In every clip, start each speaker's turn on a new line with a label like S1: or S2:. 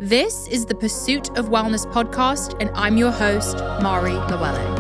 S1: This is the Pursuit of Wellness podcast, and I'm your host, Mari Llewellyn.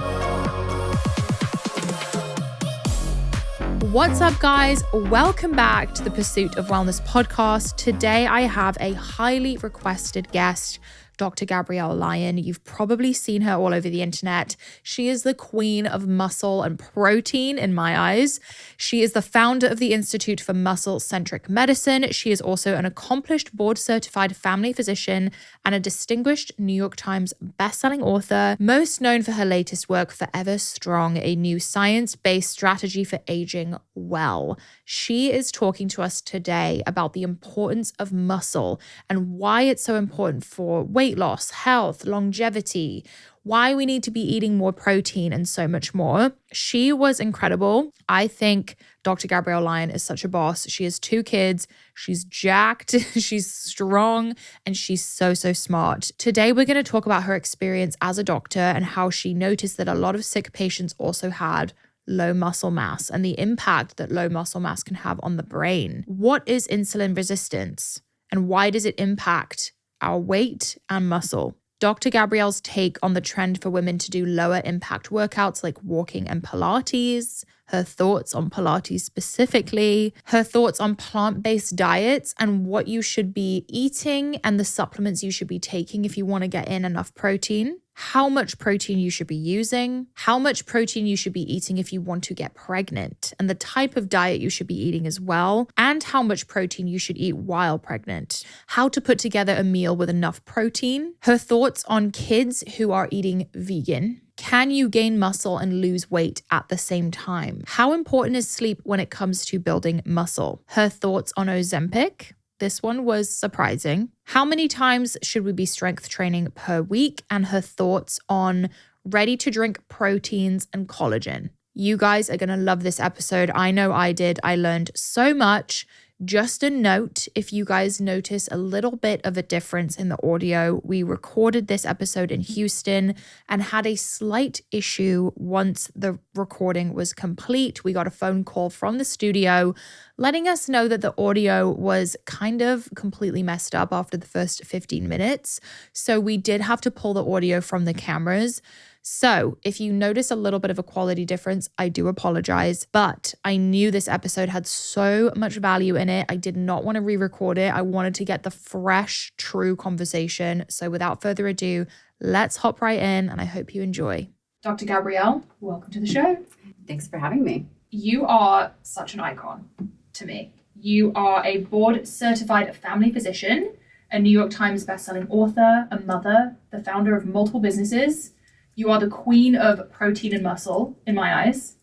S1: What's up, guys? Welcome back to the Pursuit of Wellness podcast. Today, I have a highly requested guest, Dr. Gabrielle Lyon. You've probably seen her all over the internet. She is the queen of muscle and protein in my eyes. She is the founder of the Institute for Muscle-Centric Medicine. She is also an accomplished board-certified family physician and a distinguished New York Times bestselling author, most known for her latest work, Forever Strong, a new science-based strategy for aging well. She is talking to us today about the importance of muscle and why it's so important for weight loss, health, longevity, why we need to be eating more protein, and so much more. She was incredible. I think Dr. Gabrielle Lyon is such a boss. She has 2 kids. She's jacked, she's strong, and she's so smart. Today, we're going to talk about her experience as a doctor and how she noticed that a lot of sick patients also had low muscle mass and the impact that low muscle mass can have on the brain. What is insulin resistance and why does it impact our weight and muscle? Dr. Gabrielle's take on the trend for women to do lower impact workouts like walking and Pilates, her thoughts on Pilates specifically, her thoughts on plant-based diets and what you should be eating and the supplements you should be taking if you want to get in enough protein, how much protein you should be using, how much protein you should be eating if you want to get pregnant, and the type of diet you should be eating as well, and how much protein you should eat while pregnant, how to put together a meal with enough protein, her thoughts on kids who are eating vegan. Can you gain muscle and lose weight at the same time? How important is sleep when it comes to building muscle? Her thoughts on Ozempic. This one was surprising. How many times should we be strength training per week? And her thoughts on ready-to-drink proteins and collagen. You guys are going to love this episode. I know I did. I learned so much. Just a note, if you guys notice a little bit of a difference in the audio, we recorded this episode in Houston and had a slight issue once the recording was complete. We got a phone call from the studio letting us know that the audio was kind of completely messed up after the first 15 minutes. So we did have to pull the audio from the cameras. So if you notice a little bit of a quality difference, I do apologize, but I knew this episode had so much value in it. I did not want to re-record it. I wanted to get the fresh, true conversation. So without further ado, let's hop right in and I hope you enjoy. Dr. Gabrielle, welcome to the show.
S2: Thanks for having me.
S1: You are such an icon to me. You are a board-certified family physician, a New York Times bestselling author, a mother, the founder of multiple businesses. You are the queen of protein and muscle in my eyes.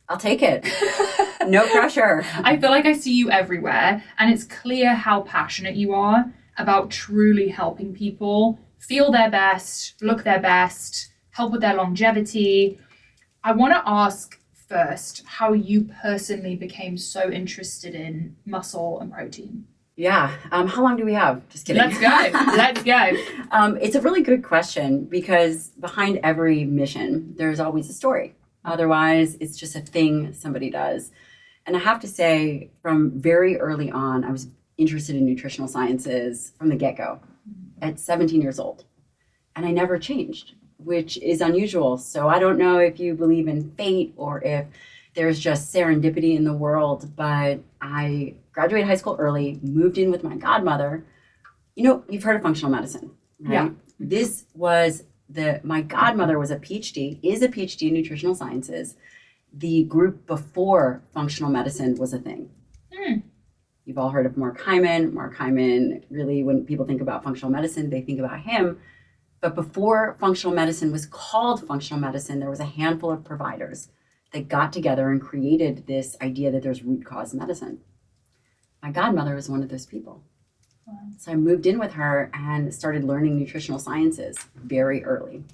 S2: I'll take it. No pressure.
S1: I feel like I see you everywhere, and it's clear how passionate you are about truly helping people feel their best, look their best, help with their longevity. I want to ask first how you personally became so interested in muscle and protein.
S2: Yeah. How long do we have? Just kidding.
S1: Let's go.
S2: It's a really good question because behind every mission, there's always a story. Otherwise, it's just a thing somebody does. And I have to say, from very early on, I was interested in nutritional sciences from the get-go at 17 years old. And I never changed, which is unusual. So I don't know if you believe in fate or if there's just serendipity in the world, but I graduated high school early, moved in with my godmother. You know, you've heard of functional medicine, right? Yeah. My godmother is a PhD in nutritional sciences, the group before functional medicine was a thing. You've all heard of Mark Hyman. Mark Hyman, really, when people think about functional medicine, they think about him. But before functional medicine was called functional medicine, there was a handful of providers that got together and created this idea that there's root cause medicine. My godmother was one of those people. Wow. So I moved in with her and started learning nutritional sciences very early.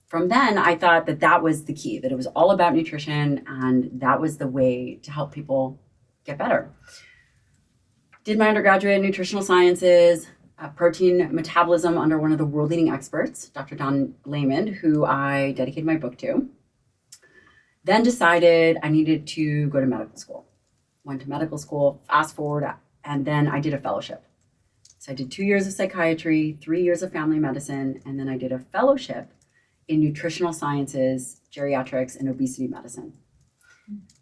S2: From then, I thought that that was the key, that it was all about nutrition and that was the way to help people get better. Did my undergraduate in nutritional sciences, protein metabolism under one of the world leading experts, Dr. Don Layman, who I dedicated my book to. Then decided I needed to go to medical school. Went to medical school, fast forward, and then I did a fellowship. So I did 2 years of psychiatry, 3 years of family medicine, and then I did a fellowship in nutritional sciences, geriatrics, and obesity medicine.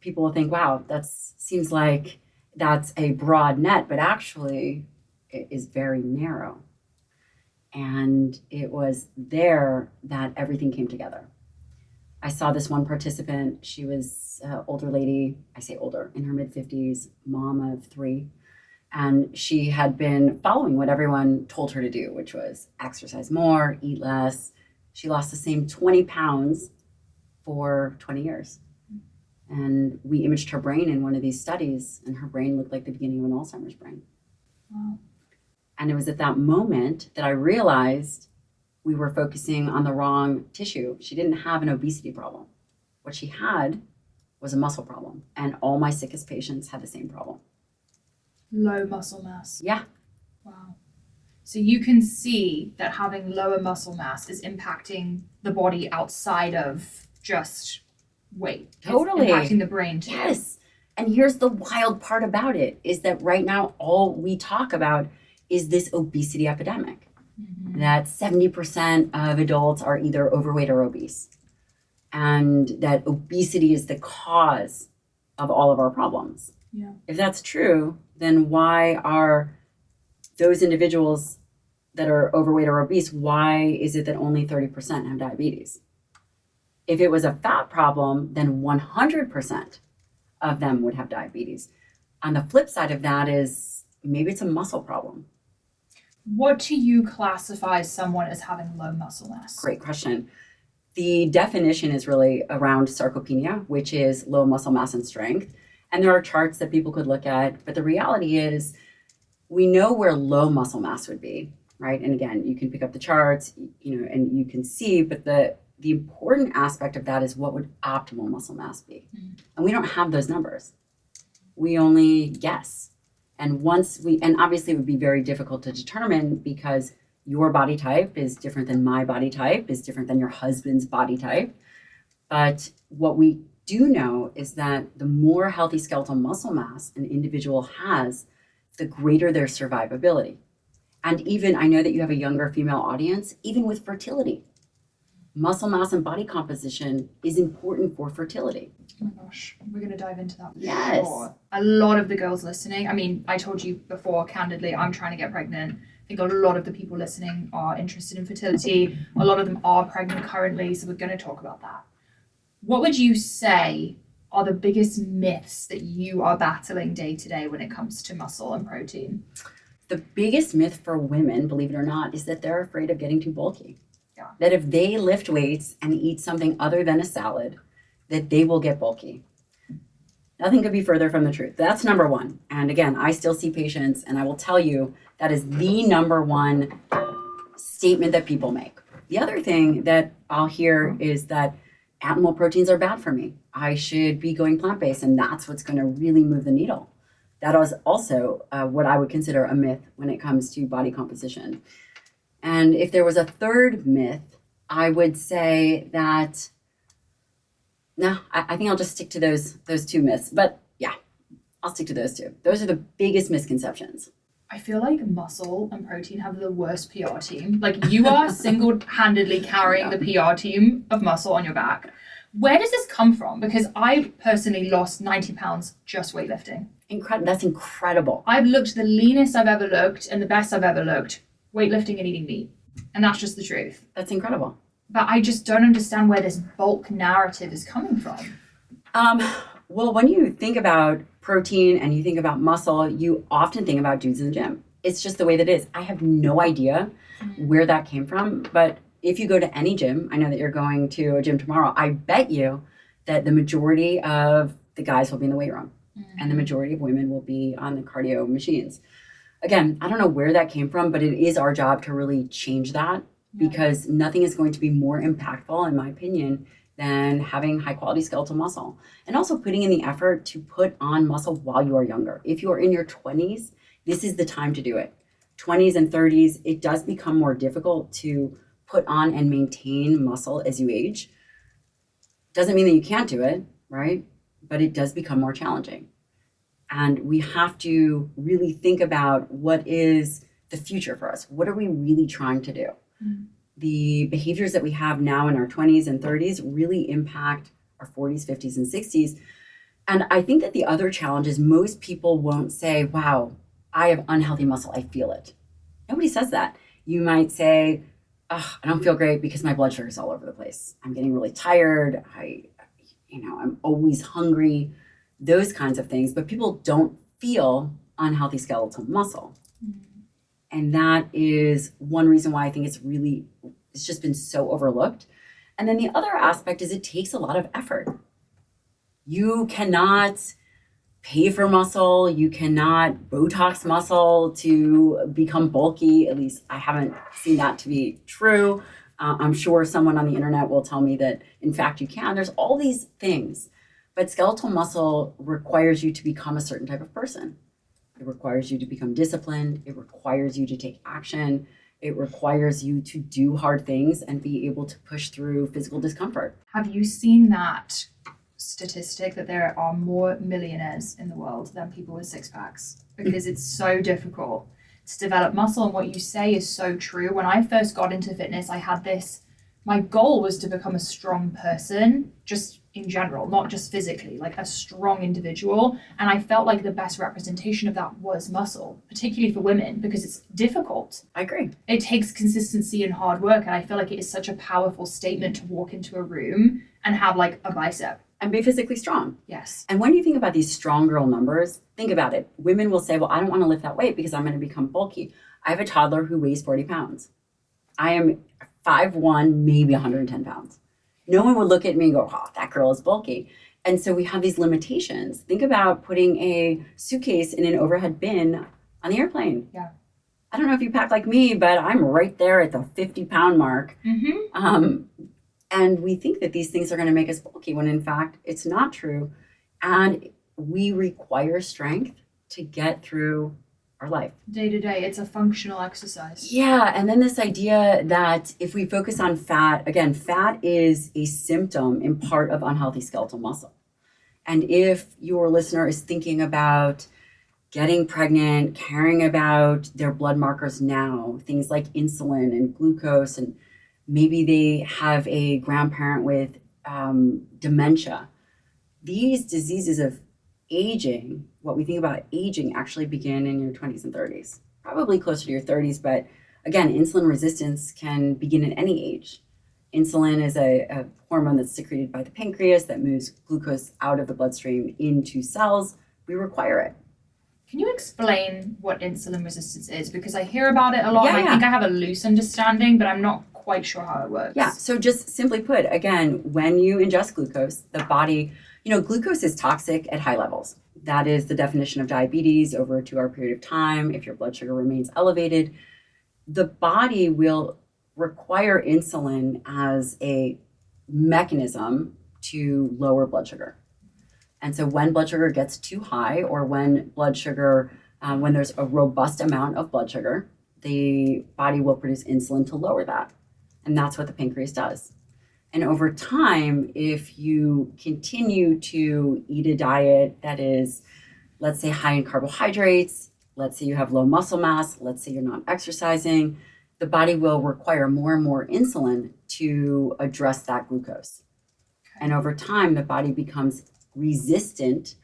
S2: People will think, wow, that seems like that's a broad net, but actually it is very narrow. And it was there that everything came together. I saw this one participant. She was an older lady, I say older, in her mid-50s, mom of 3. And she had been following what everyone told her to do, which was exercise more, eat less. She lost the same 20 pounds for 20 years. And we imaged her brain in one of these studies, and her brain looked like the beginning of an Alzheimer's brain.
S1: Wow.
S2: And it was at that moment that I realized we were focusing on the wrong tissue. She didn't have an obesity problem. What she had was a muscle problem. And all my sickest patients had the same problem.
S1: Low muscle mass.
S2: Yeah.
S1: Wow. So you can see that having lower muscle mass is impacting the body outside of just weight.
S2: Totally.
S1: It's impacting the brain too.
S2: Yes. And here's the wild part about it is that right now, all we talk about is this obesity epidemic. Mm-hmm. That 70% of adults are either overweight or obese. And that obesity is the cause of all of our problems.
S1: Yeah.
S2: If that's true, then why are those individuals that are overweight or obese, why is it that only 30% have diabetes? If it was a fat problem, then 100% of them would have diabetes. On the flip side of that is maybe it's a muscle problem.
S1: What do you classify someone as having low muscle mass?
S2: Great question. The definition is really around sarcopenia, which is low muscle mass and strength. And there are charts that people could look at, but the reality is we know where low muscle mass would be, right? And again, you can pick up the charts, and you can see, but the important aspect of that is what would optimal muscle mass be? And we don't have those numbers. We only guess. And obviously it would be very difficult to determine because your body type is different than my body type, is different than your husband's body type. But what we do know is that the more healthy skeletal muscle mass an individual has, the greater their survivability. And even, I know that you have a younger female audience, even with fertility, muscle mass and body composition is important for fertility.
S1: Oh my gosh, we're going to dive into that.
S2: Yes.
S1: Sure. A lot of the girls listening, I mean, I told you before, candidly, I'm trying to get pregnant. I think a lot of the people listening are interested in fertility. A lot of them are pregnant currently, so we're going to talk about that. What would you say are the biggest myths that you are battling day to day when it comes to muscle and protein?
S2: The biggest myth for women, believe it or not, is that they're afraid of getting too bulky.
S1: Yeah.
S2: That if they lift weights and eat something other than a salad, that they will get bulky. Nothing could be further from the truth. That's number one. And again, I still see patients, and I will tell you that is the number one statement that people make. The other thing that I'll hear is that animal proteins are bad for me. I should be going plant-based, and that's what's going to really move the needle. That is also what I would consider a myth when it comes to body composition. And if there was a third myth, I would say that, no, I think I'll just stick to those two myths. But yeah, I'll stick to those two. Those are the biggest misconceptions.
S1: I feel like muscle and protein have the worst PR team. Like you are single-handedly carrying the PR team of muscle on your back. Where does this come from? Because I personally lost 90 pounds just weightlifting.
S2: That's incredible.
S1: I've looked the leanest I've ever looked and the best I've ever looked, weightlifting and eating meat. And that's just the truth.
S2: That's incredible.
S1: But I just don't understand where this bulk narrative is coming from.
S2: Well, when you think about protein and you think about muscle, you often think about dudes in the gym. It's just the way that it is. I have no idea where that came from. But if you go to any gym, I know that you're going to a gym tomorrow, I bet you that the majority of the guys will be in the weight room and the majority of women will be on the cardio machines. Again, I don't know where that came from, but it is our job to really change that because nothing is going to be more impactful, in my opinion, than having high quality skeletal muscle and also putting in the effort to put on muscle while you are younger. If you are in your 20s, this is the time to do it. 20s and 30s, it does become more difficult to put on and maintain muscle as you age. Doesn't mean that you can't do it, right? But it does become more challenging. And we have to really think about what is the future for us? What are we really trying to do? The behaviors that we have now in our 20s and 30s really impact our 40s, 50s, and 60s. And I think that the other challenge is most people won't say, wow, I have unhealthy muscle. I feel it. Nobody says that. You might say, oh, I don't feel great because my blood sugar is all over the place. I'm getting really tired. I'm always hungry, those kinds of things. But people don't feel unhealthy skeletal muscle. And that is one reason why I think it's just been so overlooked. And then the other aspect is it takes a lot of effort. You cannot pay for muscle. You cannot Botox muscle to become bulky. At least I haven't seen that to be true. I'm sure someone on the internet will tell me that, in fact, you can. There's all these things. But skeletal muscle requires you to become a certain type of person. It requires you to become disciplined. It requires you to take action. It requires you to do hard things and be able to push through physical discomfort.
S1: Have you seen that statistic that there are more millionaires in the world than people with six packs? Because it's so difficult to develop muscle. And what you say is so true. When I first got into fitness, my goal was to become a strong person, just in general, not just physically, like a strong individual. And I felt like the best representation of that was muscle, particularly for women, because it's difficult.
S2: I agree.
S1: It takes consistency and hard work. And I feel like it is such a powerful statement to walk into a room and have like a bicep.
S2: And be physically strong.
S1: Yes.
S2: And when you think about these strong girl numbers, think about it. Women will say, well, I don't want to lift that weight because I'm going to become bulky. I have a toddler who weighs 40 pounds. I am 5'1", maybe 110 pounds. No one would look at me and go, oh, that girl is bulky. And so we have these limitations. Think about putting a suitcase in an overhead bin on the airplane.
S1: Yeah.
S2: I don't know if you pack like me, but I'm right there at the 50-pound mark. And we think that these things are going to make us bulky when in fact it's not true. And we require strength to get through our life.
S1: Day to day, it's a functional exercise.
S2: Yeah, and then this idea that if we focus on fat, again, fat is a symptom in part of unhealthy skeletal muscle. And if your listener is thinking about getting pregnant, caring about their blood markers now, things like insulin and glucose, and maybe they have a grandparent with dementia, these diseases of aging, what we think about aging, actually begin in your 20s and 30s, probably closer to your 30s. But again, insulin resistance can begin at any age. Insulin is a hormone that's secreted by the pancreas that moves glucose out of the bloodstream into cells. We require it.
S1: Can you explain what insulin resistance is? Because I hear about it a lot, and I think I have a loose understanding, but I'm not quite sure how it works.
S2: Yeah, so just simply put, again, when you ingest glucose, the body, glucose is toxic at high levels. That is the definition of diabetes over a 2-hour period of time. If your blood sugar remains elevated, the body will require insulin as a mechanism to lower blood sugar. And so when blood sugar gets too high, or when blood sugar, when there's a robust amount of blood sugar, the body will produce insulin to lower that. And that's what the pancreas does. And over time, if you continue to eat a diet that is, let's say, high in carbohydrates, let's say you have low muscle mass, let's say you're not exercising, the body will require more and more insulin to address that glucose. And over time, the body becomes resistant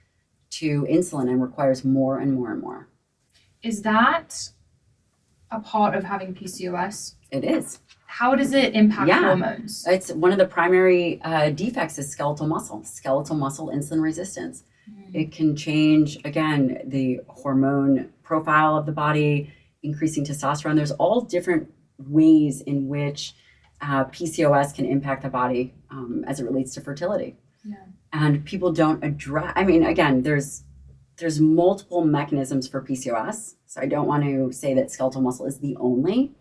S2: to insulin and requires more and more and more.
S1: Is that a part of having PCOS?
S2: It is.
S1: How does it impact hormones?
S2: It's one of the primary defects is skeletal muscle insulin resistance. It can change, again, the hormone profile of the body, increasing testosterone. There's all different ways in which PCOS can impact the body as it relates to fertility.
S1: Yeah.
S2: And people don't address, again, there's multiple mechanisms for PCOS. So I don't want to say that skeletal muscle is the only,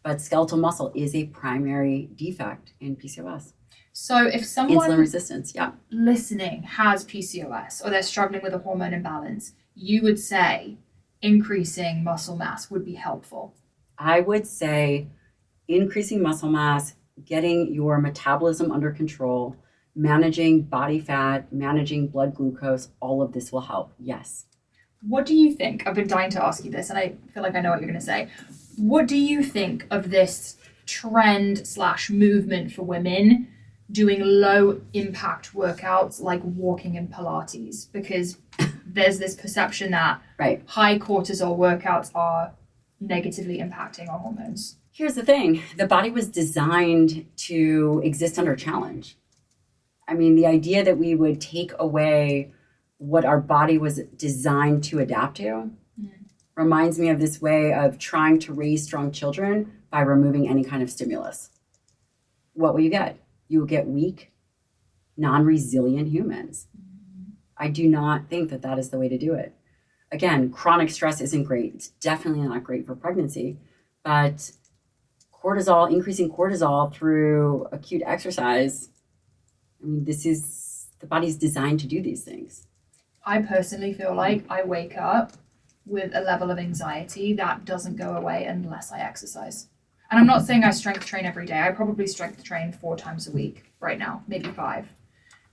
S2: but skeletal muscle is a primary defect in PCOS.
S1: So if someone
S2: insulin resistance,
S1: listening has PCOS or they're struggling with a hormone imbalance, you would say increasing muscle mass would be helpful.
S2: I would say increasing muscle mass, getting your metabolism under control, managing body fat, managing blood glucose, all of this will help. Yes.
S1: What do you think? I've been dying to ask you this, and I feel like I know what you're going to say. What do you think of this trend / movement for women doing low impact workouts like walking and Pilates? Because there's this perception that high cortisol workouts are negatively impacting our hormones.
S2: Here's the thing. The body was designed to exist under challenge. I mean, the idea that we would take away what our body was designed to adapt to reminds me of this way of trying to raise strong children by removing any kind of stimulus. What will you get? You will get weak, non-resilient humans. I do not think that that is the way to do it. Again, chronic stress isn't great. It's definitely not great for pregnancy, but cortisol, increasing cortisol through acute exercise, I mean, the body's designed to do these things.
S1: I personally feel like I wake up with a level of anxiety that doesn't go away unless I exercise. And I'm not saying I strength train every day. I probably strength train 4 times a week right now, maybe 5.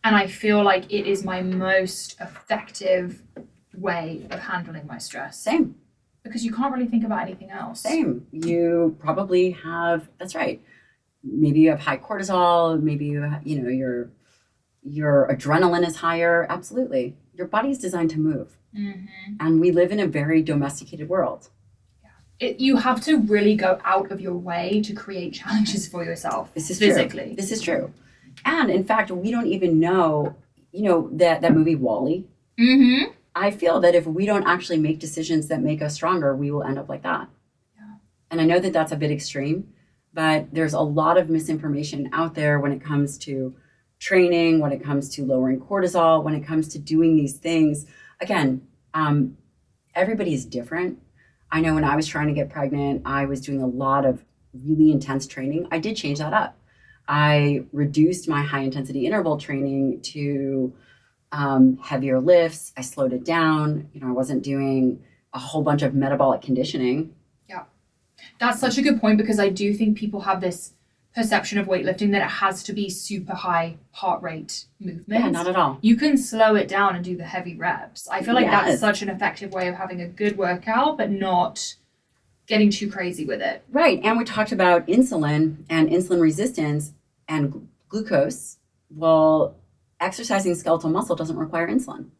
S1: And I feel like it is my most effective way of handling my stress.
S2: Same.
S1: Because you can't really think about anything else.
S2: Same. You probably have, that's right. Maybe you have high cortisol, maybe you have, your adrenaline is higher. Absolutely. Your body's designed to move. Mm-hmm. And we live in a very domesticated world.
S1: You have to really go out of your way to create challenges for yourself.
S2: This is
S1: physically.
S2: True. This is true. And in fact, we don't even know, that movie WALL-E. Mm-hmm. I feel that if we don't actually make decisions that make us stronger, we will end up like that. Yeah. And I know that that's a bit extreme, but there's a lot of misinformation out there when it comes to training, when it comes to lowering cortisol, when it comes to doing these things. Again, everybody is different. I know when I was trying to get pregnant, I was doing a lot of really intense training. I did change that up. I reduced my high intensity interval training to heavier lifts. I slowed it down. I wasn't doing a whole bunch of metabolic conditioning.
S1: Yeah. That's such a good point, because I do think people have this perception of weightlifting that it has to be super high heart rate movement.
S2: Yeah, not at all.
S1: You can slow it down and do the heavy reps. I feel like that's such an effective way of having a good workout, but not getting too crazy with it.
S2: Right. And we talked about insulin and insulin resistance and glucose. Well, exercising skeletal muscle doesn't require insulin.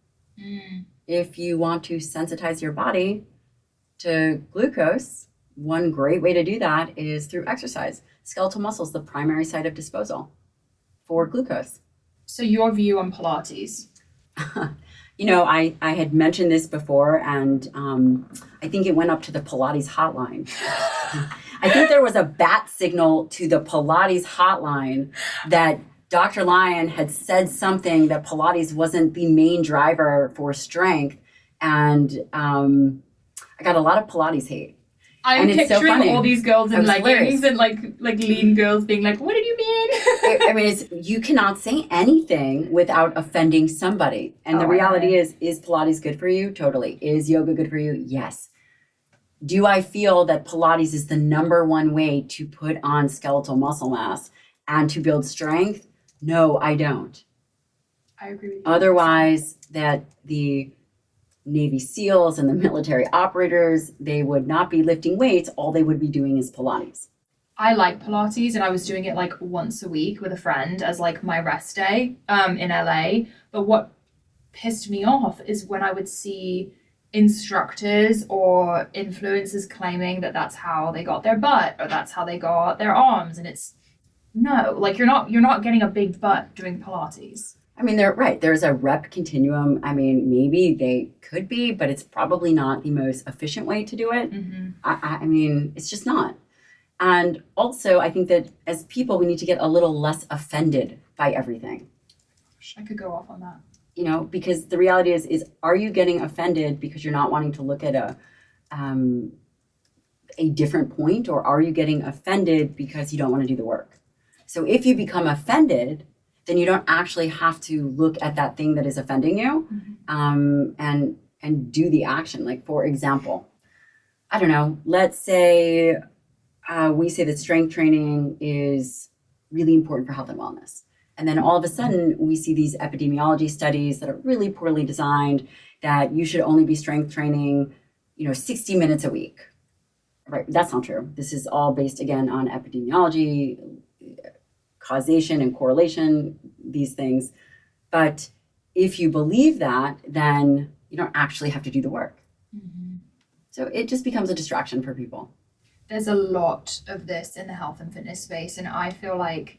S2: If you want to sensitize your body to glucose, one great way to do that is through exercise. Skeletal muscle is the primary site of disposal for glucose.
S1: So your view on Pilates?
S2: I had mentioned this before, and I think it went up to the Pilates hotline. I think there was a bat signal to the Pilates hotline that Dr. Lyon had said something that Pilates wasn't the main driver for strength. And I got a lot of Pilates hate.
S1: I'm picturing all these girls in leggings and like lean girls being like, what did you mean?
S2: You cannot say anything without offending somebody. And the reality is Pilates good for you? Totally. Is yoga good for you? Yes. Do I feel that Pilates is the number one way to put on skeletal muscle mass and to build strength? No, I don't.
S1: I agree with you.
S2: Otherwise, that the Navy SEALs and the military operators, they would not be lifting weights. All they would be doing is Pilates.
S1: I like Pilates, and I was doing it like once a week with a friend as like my rest day in LA. But what pissed me off is when I would see instructors or influencers claiming that that's how they got their butt or that's how they got their arms, and it's no, like you're not getting a big butt doing Pilates.
S2: I mean, they're right. There's a rep continuum. I mean, maybe they could be, but it's probably not the most efficient way to do it. Mm-hmm. I mean, it's just not. And also, I think that as people, we need to get a little less offended by everything.
S1: I could go off on that.
S2: Because the reality is are you getting offended because you're not wanting to look at a different point, or are you getting offended because you don't want to do the work? So if you become offended, then you don't actually have to look at that thing that is offending you, and do the action. Like, for example, I don't know, let's say we say that strength training is really important for health and wellness. And then all of a sudden, we see these epidemiology studies that are really poorly designed, that you should only be strength training, 60 minutes a week. Right? That's not true. This is all based, again, on epidemiology, causation and correlation, these things. But if you believe that, then you don't actually have to do the work. Mm-hmm. So it just becomes a distraction for people.
S1: There's a lot of this in the health and fitness space. And I feel like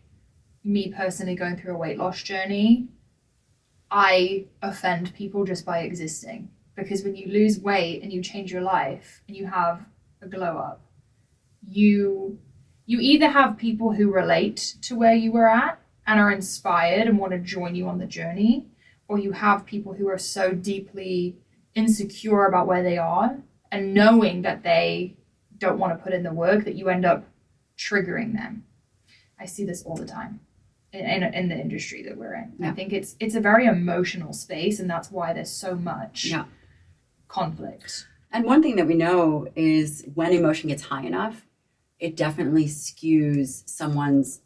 S1: me personally going through a weight loss journey, I offend people just by existing. Because when you lose weight and you change your life and you have a glow up, you either have people who relate to where you were at and are inspired and want to join you on the journey, or you have people who are so deeply insecure about where they are and knowing that they don't want to put in the work that you end up triggering them. I see this all the time in the industry that we're in. Yeah. I think it's a very emotional space, and that's why there's so much conflict.
S2: And one thing that we know is when emotion gets high enough, it definitely skews someone's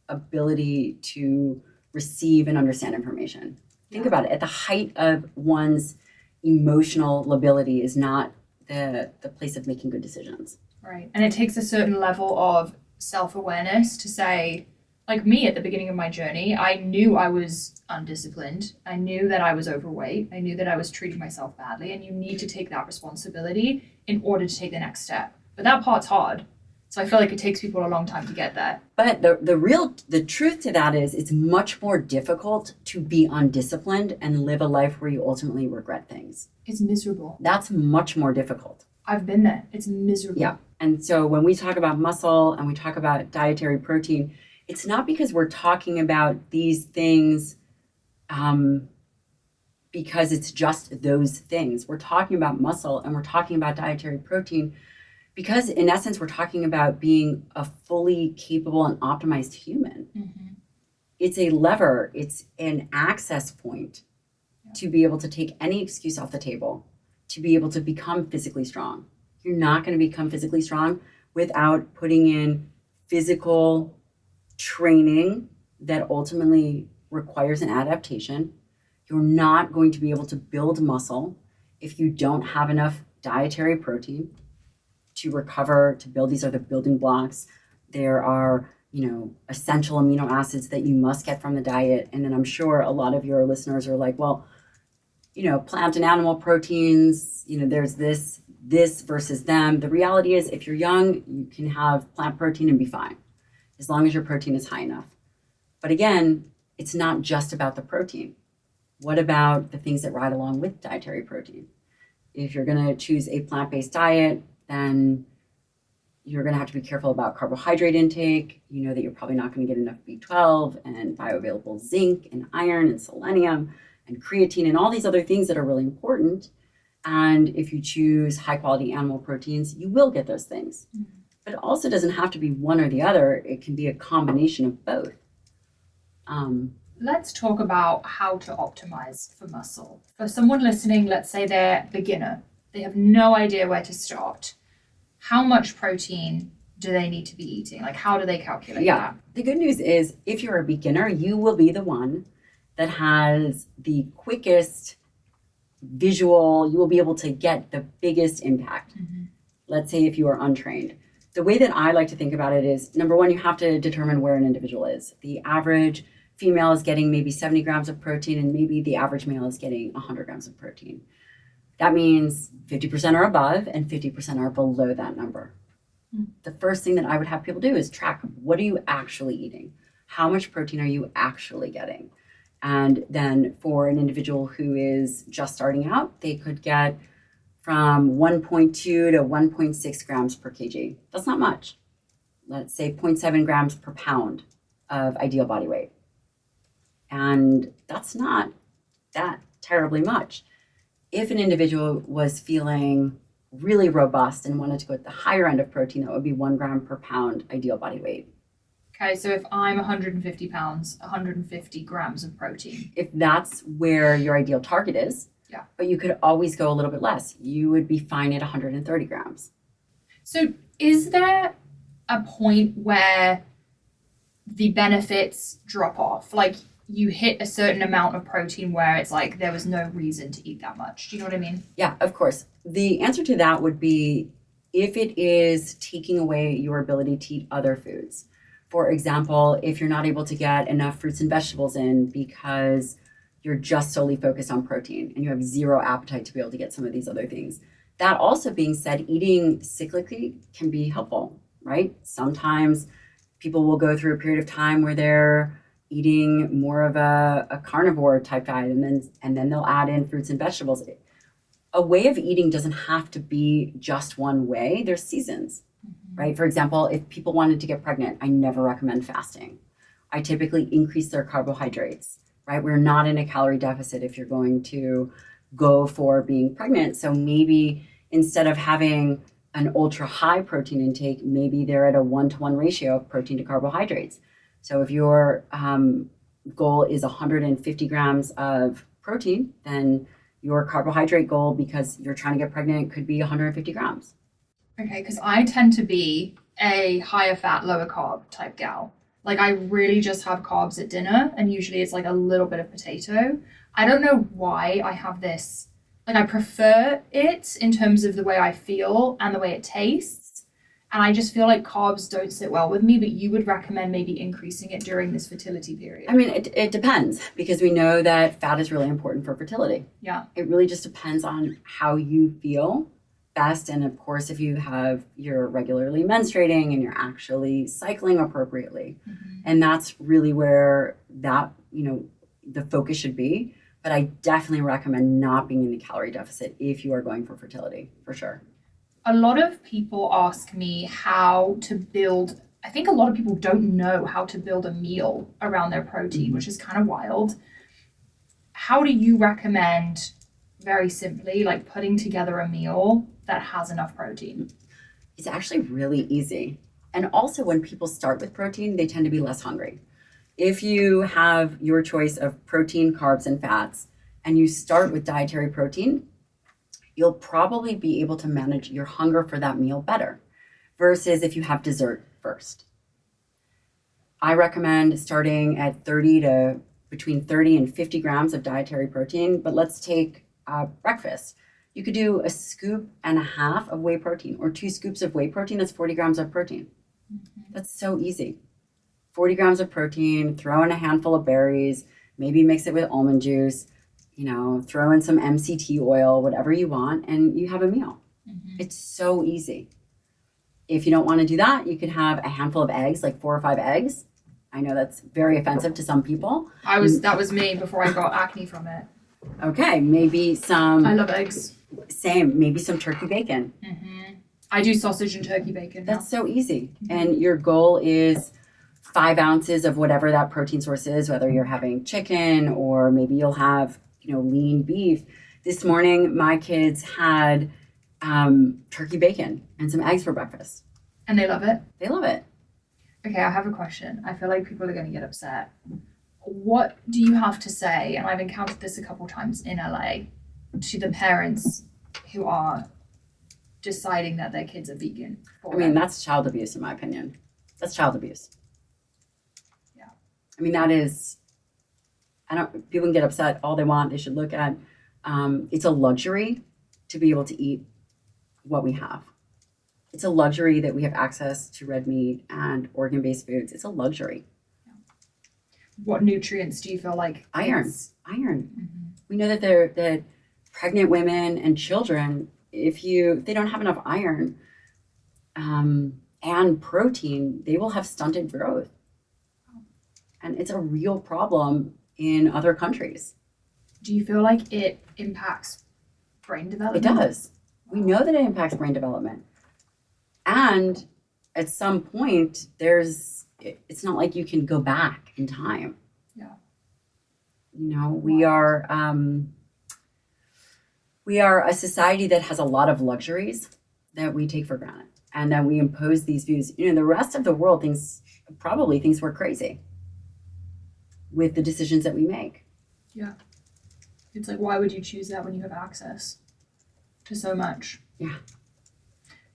S2: ability to receive and understand information. Think about it. At the height of one's emotional lability is not the place of making good decisions.
S1: Right. And it takes a certain level of self-awareness to say, like me at the beginning of my journey, I knew I was undisciplined. I knew that I was overweight. I knew that I was treating myself badly. And you need to take that responsibility in order to take the next step. But that part's hard. So I feel like it takes people a long time to get there.
S2: But the truth to that is it's much more difficult to be undisciplined and live a life where you ultimately regret things.
S1: It's miserable.
S2: That's much more difficult.
S1: I've been there. It's miserable.
S2: Yeah. And so when we talk about muscle and we talk about dietary protein, it's not because we're talking about these things because it's just those things. We're talking about muscle and we're talking about dietary protein because in essence, we're talking about being a fully capable and optimized human. Mm-hmm. It's a lever. It's an access point to be able to take any excuse off the table, to be able to become physically strong. You're not going to become physically strong without putting in physical training that ultimately requires an adaptation. You're not going to be able to build muscle if you don't have enough dietary protein to recover, to build. These are the building blocks. There are, essential amino acids that you must get from the diet. And then I'm sure a lot of your listeners are like, well, plant and animal proteins, there's this versus them. The reality is if you're young, you can have plant protein and be fine, as long as your protein is high enough. But again, it's not just about the protein. What about the things that ride along with dietary protein? If you're going to choose a plant-based diet, then you're going to have to be careful about carbohydrate intake. You know that you're probably not going to get enough B12 and bioavailable zinc and iron and selenium and creatine and all these other things that are really important. And if you choose high quality animal proteins, you will get those things. Mm-hmm. But it also doesn't have to be one or the other. It can be a combination of both.
S1: Let's talk about how to optimize for muscle. For someone listening, let's say they're beginner. They have no idea where to start. How much protein do they need to be eating? Like, how do they calculate that?
S2: The good news is if you're a beginner, you will be the one that has the quickest visual. You will be able to get the biggest impact. Mm-hmm. Let's say if you are untrained. The way that I like to think about it is, number one, you have to determine where an individual is. The average female is getting maybe 70 grams of protein, and maybe the average male is getting 100 grams of protein. That means 50% are above and 50% are below that number. The first thing that I would have people do is track, what are you actually eating? How much protein are you actually getting? And then for an individual who is just starting out, they could get from 1.2 to 1.6 grams per kg. That's not much. Let's say 0.7 grams per pound of ideal body weight. And that's not that terribly much. If an individual was feeling really robust and wanted to go at the higher end of protein, that would be 1 gram per pound ideal body weight.
S1: Okay, so if I'm 150 pounds, 150 grams of protein.
S2: If that's where your ideal target is, but you could always go a little bit less. You would be fine at 130 grams.
S1: So is there a point where the benefits drop off? Like you hit a certain amount of protein where it's like there was no reason to eat that much. Do you know what I mean?
S2: Yeah, of course. The answer to that would be if it is taking away your ability to eat other foods. For example, if you're not able to get enough fruits and vegetables in because you're just solely focused on protein and you have zero appetite to be able to get some of these other things. That also being said, eating cyclically can be helpful, right? Sometimes people will go through a period of time where they're eating more of a carnivore type diet and then they'll add in fruits and vegetables. A way of eating doesn't have to be just one way. There's seasons, right? For example, if people wanted to get pregnant, I never recommend fasting. I typically increase their carbohydrates, right? We're not in a calorie deficit if you're going to go for being pregnant. So maybe instead of having an ultra high protein intake, maybe they're at a 1-to-1 ratio of protein to carbohydrates. So if your goal is 150 grams of protein, then your carbohydrate goal, because you're trying to get pregnant, could be 150 grams.
S1: Okay, because I tend to be a higher fat, lower carb type gal. Like I really just have carbs at dinner and usually it's like a little bit of potato. I don't know why I have this, like I prefer it in terms of the way I feel and the way it tastes. And I just feel like carbs don't sit well with me, but you would recommend maybe increasing it during this fertility period.
S2: I mean, it depends because we know that fat is really important for fertility.
S1: Yeah.
S2: It really just depends on how you feel best. And of course, if you're regularly menstruating and you're actually cycling appropriately. And that's really where that, the focus should be. But I definitely recommend not being in the calorie deficit if you are going for fertility, for sure.
S1: A lot of people ask me how to build, I think a lot of people don't know how to build a meal around their protein, which is kind of wild. How do you recommend, very simply, like putting together a meal that has enough protein?
S2: It's actually really easy. And also when people start with protein, they tend to be less hungry. If you have your choice of protein, carbs, and fats, and you start with dietary protein, you'll probably be able to manage your hunger for that meal better versus if you have dessert first. I recommend starting at between 30 and 50 grams of dietary protein, but let's take breakfast. You could do a scoop and a half of whey protein or 2 scoops of whey protein. That's 40 grams of protein. That's so easy. 40 grams of protein, throw in a handful of berries, maybe mix it with almond juice, throw in some MCT oil, whatever you want, and you have a meal. It's so easy. If you don't want to do that, you could have a handful of eggs, like 4 or 5 eggs. I know that's very offensive to some people.
S1: That was me before I got acne from it.
S2: Okay, maybe some...
S1: I love eggs.
S2: Same, maybe some turkey bacon.
S1: I do sausage and turkey bacon now.
S2: That's so easy. And your goal is 5 ounces of whatever that protein source is, whether you're having chicken or maybe you'll have, lean beef. This morning, my kids had turkey bacon and some eggs for breakfast.
S1: And they love it?
S2: They love it.
S1: Okay, I have a question. I feel like people are going to get upset. What do you have to say, and I've encountered this a couple times in LA, to the parents who are deciding that their kids are vegan?
S2: That's child abuse, in my opinion. That's child abuse.
S1: Yeah.
S2: That is, people can get upset all they want. They should look at, it's a luxury to be able to eat what we have. It's a luxury that we have access to red meat and organ-based foods. It's a luxury.
S1: What nutrients do you feel like?
S2: Iron. We know that pregnant women and children, if they don't have enough iron and protein, they will have stunted growth. And it's a real problem in other countries.
S1: Do you feel like it impacts brain development?
S2: It does. We know that it impacts brain development. And at some point, it's not like you can go back in time.
S1: Yeah.
S2: We are a society that has a lot of luxuries that we take for granted. And then we impose these views. The rest of the world probably thinks we're crazy with the decisions that we make.
S1: Yeah. It's like, why would you choose that when you have access to so much?
S2: Yeah.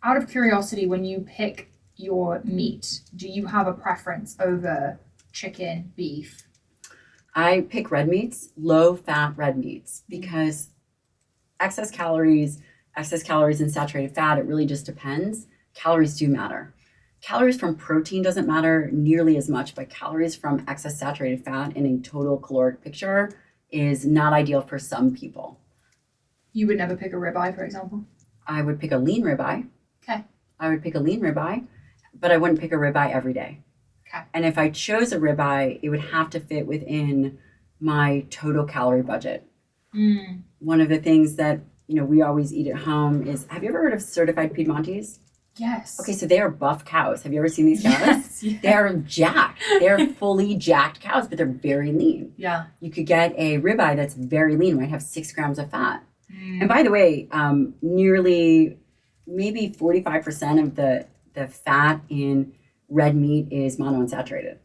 S1: Out of curiosity, when you pick your meat, do you have a preference over chicken, beef?
S2: I pick red meats, low-fat red meats, because excess calories and saturated fat, it really just depends. Calories do matter. Calories from protein doesn't matter nearly as much, but calories from excess saturated fat in a total caloric picture is not ideal for some people.
S1: You would never pick a ribeye, for example?
S2: I would pick a lean ribeye.
S1: Okay.
S2: I would pick a lean ribeye, but I wouldn't pick a ribeye every day.
S1: Okay.
S2: And if I chose a ribeye, it would have to fit within my total calorie budget. One of the things that, we always eat at home is, have you ever heard of certified Piedmontese?
S1: Yes.
S2: Okay, so they are buff cows. Have you ever seen these cows?
S1: Yes.
S2: They are jacked. They're fully jacked cows, but they're very lean.
S1: Yeah.
S2: You could get a ribeye that's very lean, might have 6 grams of fat. And by the way, nearly maybe 45% of the fat in red meat is monounsaturated.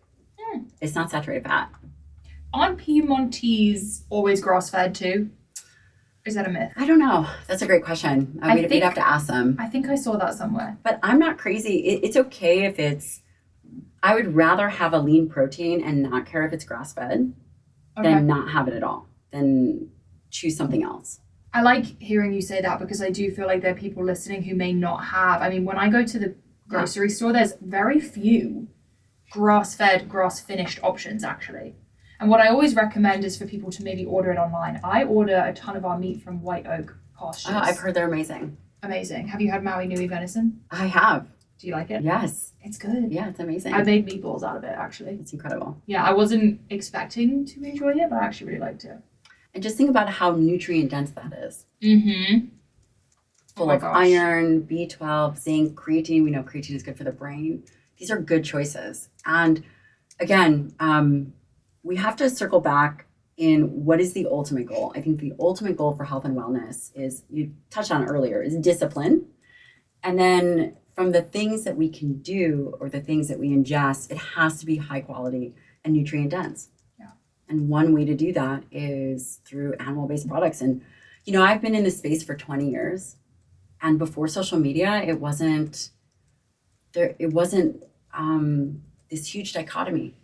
S2: It's not saturated fat.
S1: Aren't Piedmontese always grass-fed too? Is that a myth?
S2: I don't know. That's a great question. We'd have to ask them.
S1: I think I saw that somewhere.
S2: But I'm not crazy. It's okay if it's... I would rather have a lean protein and not care if it's grass-fed than not have it at all. Then choose something else.
S1: I like hearing you say that because I do feel like there are people listening who may not have. I mean, when I go to the grocery store, there's very few grass-fed, grass-finished options, actually. And what I always recommend is for people to maybe order it online. I order a ton of our meat from White Oak Pastures.
S2: Oh, I've heard they're amazing.
S1: Amazing. Have you had Maui Nui venison?
S2: I have.
S1: Do you like it?
S2: Yes.
S1: It's good.
S2: Yeah, it's amazing.
S1: I made meatballs out of it, actually.
S2: It's incredible.
S1: Yeah, I wasn't expecting to enjoy it, but I actually really liked it.
S2: And just think about how nutrient dense that is.
S1: Mm-hmm.
S2: Full of iron, B12, zinc, creatine. We know creatine is good for the brain. These are good choices. And again, we have to circle back in what is the ultimate goal. I think the ultimate goal for health and wellness is, you touched on it earlier, is discipline. And then from the things that we can do or the things that we ingest, it has to be high quality and nutrient dense.
S1: Yeah.
S2: And one way to do that is through animal-based products. And, I've been in this space for 20 years. And before social media, it wasn't this huge dichotomy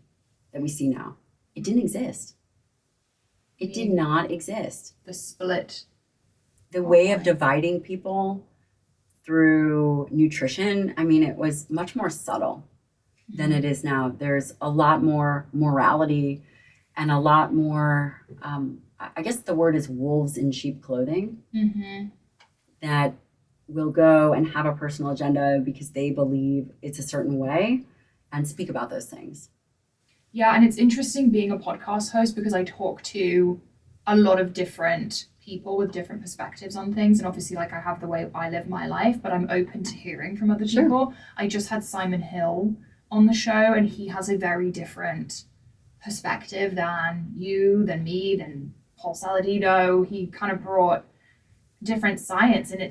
S2: that we see now. It didn't exist. It did not exist.
S1: The split.
S2: The way of dividing people through nutrition, it was much more subtle than it is now. There's a lot more morality and a lot more, I guess the word is wolves in sheep clothing, that will go and have a personal agenda because they believe it's a certain way and speak about those things.
S1: Yeah, and it's interesting being a podcast host because I talk to a lot of different people with different perspectives on things. And obviously, I have the way I live my life, but I'm open to hearing from other people. I just had Simon Hill on the show, and he has a very different perspective than you, than me, than Paul Saladino. He kind of brought different science, and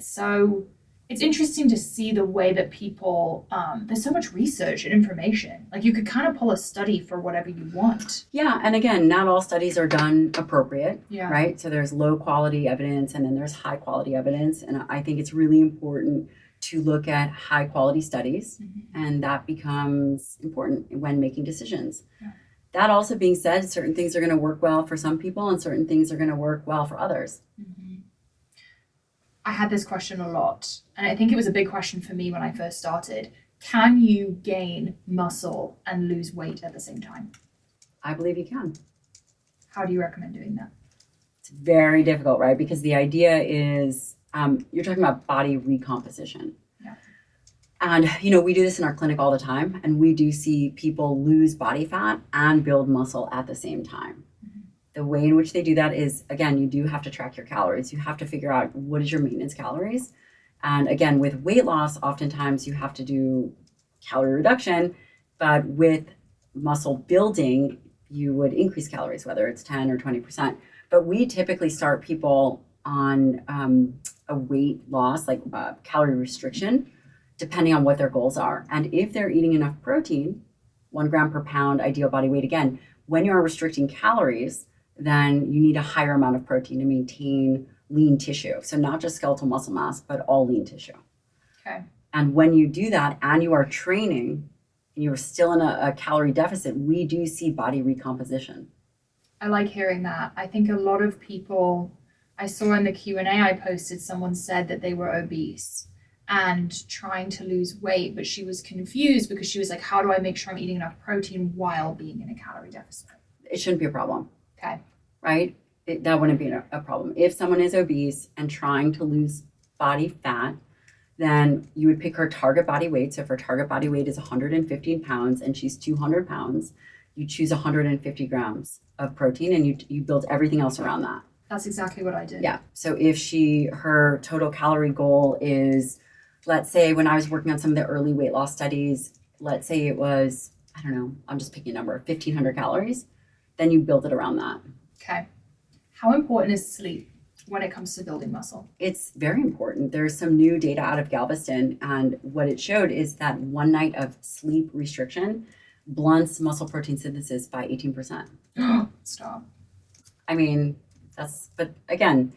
S1: it's interesting to see the way that people, there's so much research and information. You could kind of pull a study for whatever you want.
S2: Yeah, and again, not all studies are done appropriate, right? So there's low quality evidence and then there's high quality evidence. And I think it's really important to look at high quality studies, and that becomes important when making decisions. Yeah. That also being said, certain things are going to work well for some people and certain things are going to work well for others.
S1: I had this question a lot, and I think it was a big question for me when I first started. Can you gain muscle and lose weight at the same time?
S2: I believe you can.
S1: How do you recommend doing that?
S2: It's very difficult, right? Because the idea is, you're talking about body recomposition.
S1: Yeah.
S2: And, we do this in our clinic all the time, and we do see people lose body fat and build muscle at the same time. The way in which they do that is, again, you do have to track your calories. You have to figure out what is your maintenance calories. And again, with weight loss, oftentimes you have to do calorie reduction, but with muscle building, you would increase calories, whether it's 10 or 20%. But we typically start people on a weight loss, calorie restriction, depending on what their goals are. And if they're eating enough protein, 1 gram per pound, ideal body weight, again, when you're restricting calories, then you need a higher amount of protein to maintain lean tissue. So not just skeletal muscle mass, but all lean tissue.
S1: Okay.
S2: And when you do that and you are training and you're still in a calorie deficit, we do see body recomposition.
S1: I like hearing that. I think a lot of people, I saw in the Q&A I posted, someone said that they were obese and trying to lose weight, but she was confused because she was like, how do I make sure I'm eating enough protein while being in a calorie deficit?
S2: It shouldn't be a problem.
S1: Okay.
S2: Right? That wouldn't be a problem. If someone is obese and trying to lose body fat, then you would pick her target body weight. So if her target body weight is 115 pounds and she's 200 pounds, you choose 150 grams of protein and you build everything else around that.
S1: That's exactly what I did.
S2: Yeah. So if her total calorie goal is, let's say when I was working on some of the early weight loss studies, let's say it was, I don't know, I'm just picking a number, 1,500 calories, then you build it around that.
S1: Okay. How important is sleep when it comes to building muscle?
S2: It's very important. There's some new data out of Galveston, and what it showed is that one night of sleep restriction blunts muscle protein synthesis by 18%.
S1: Stop.
S2: I mean, but again,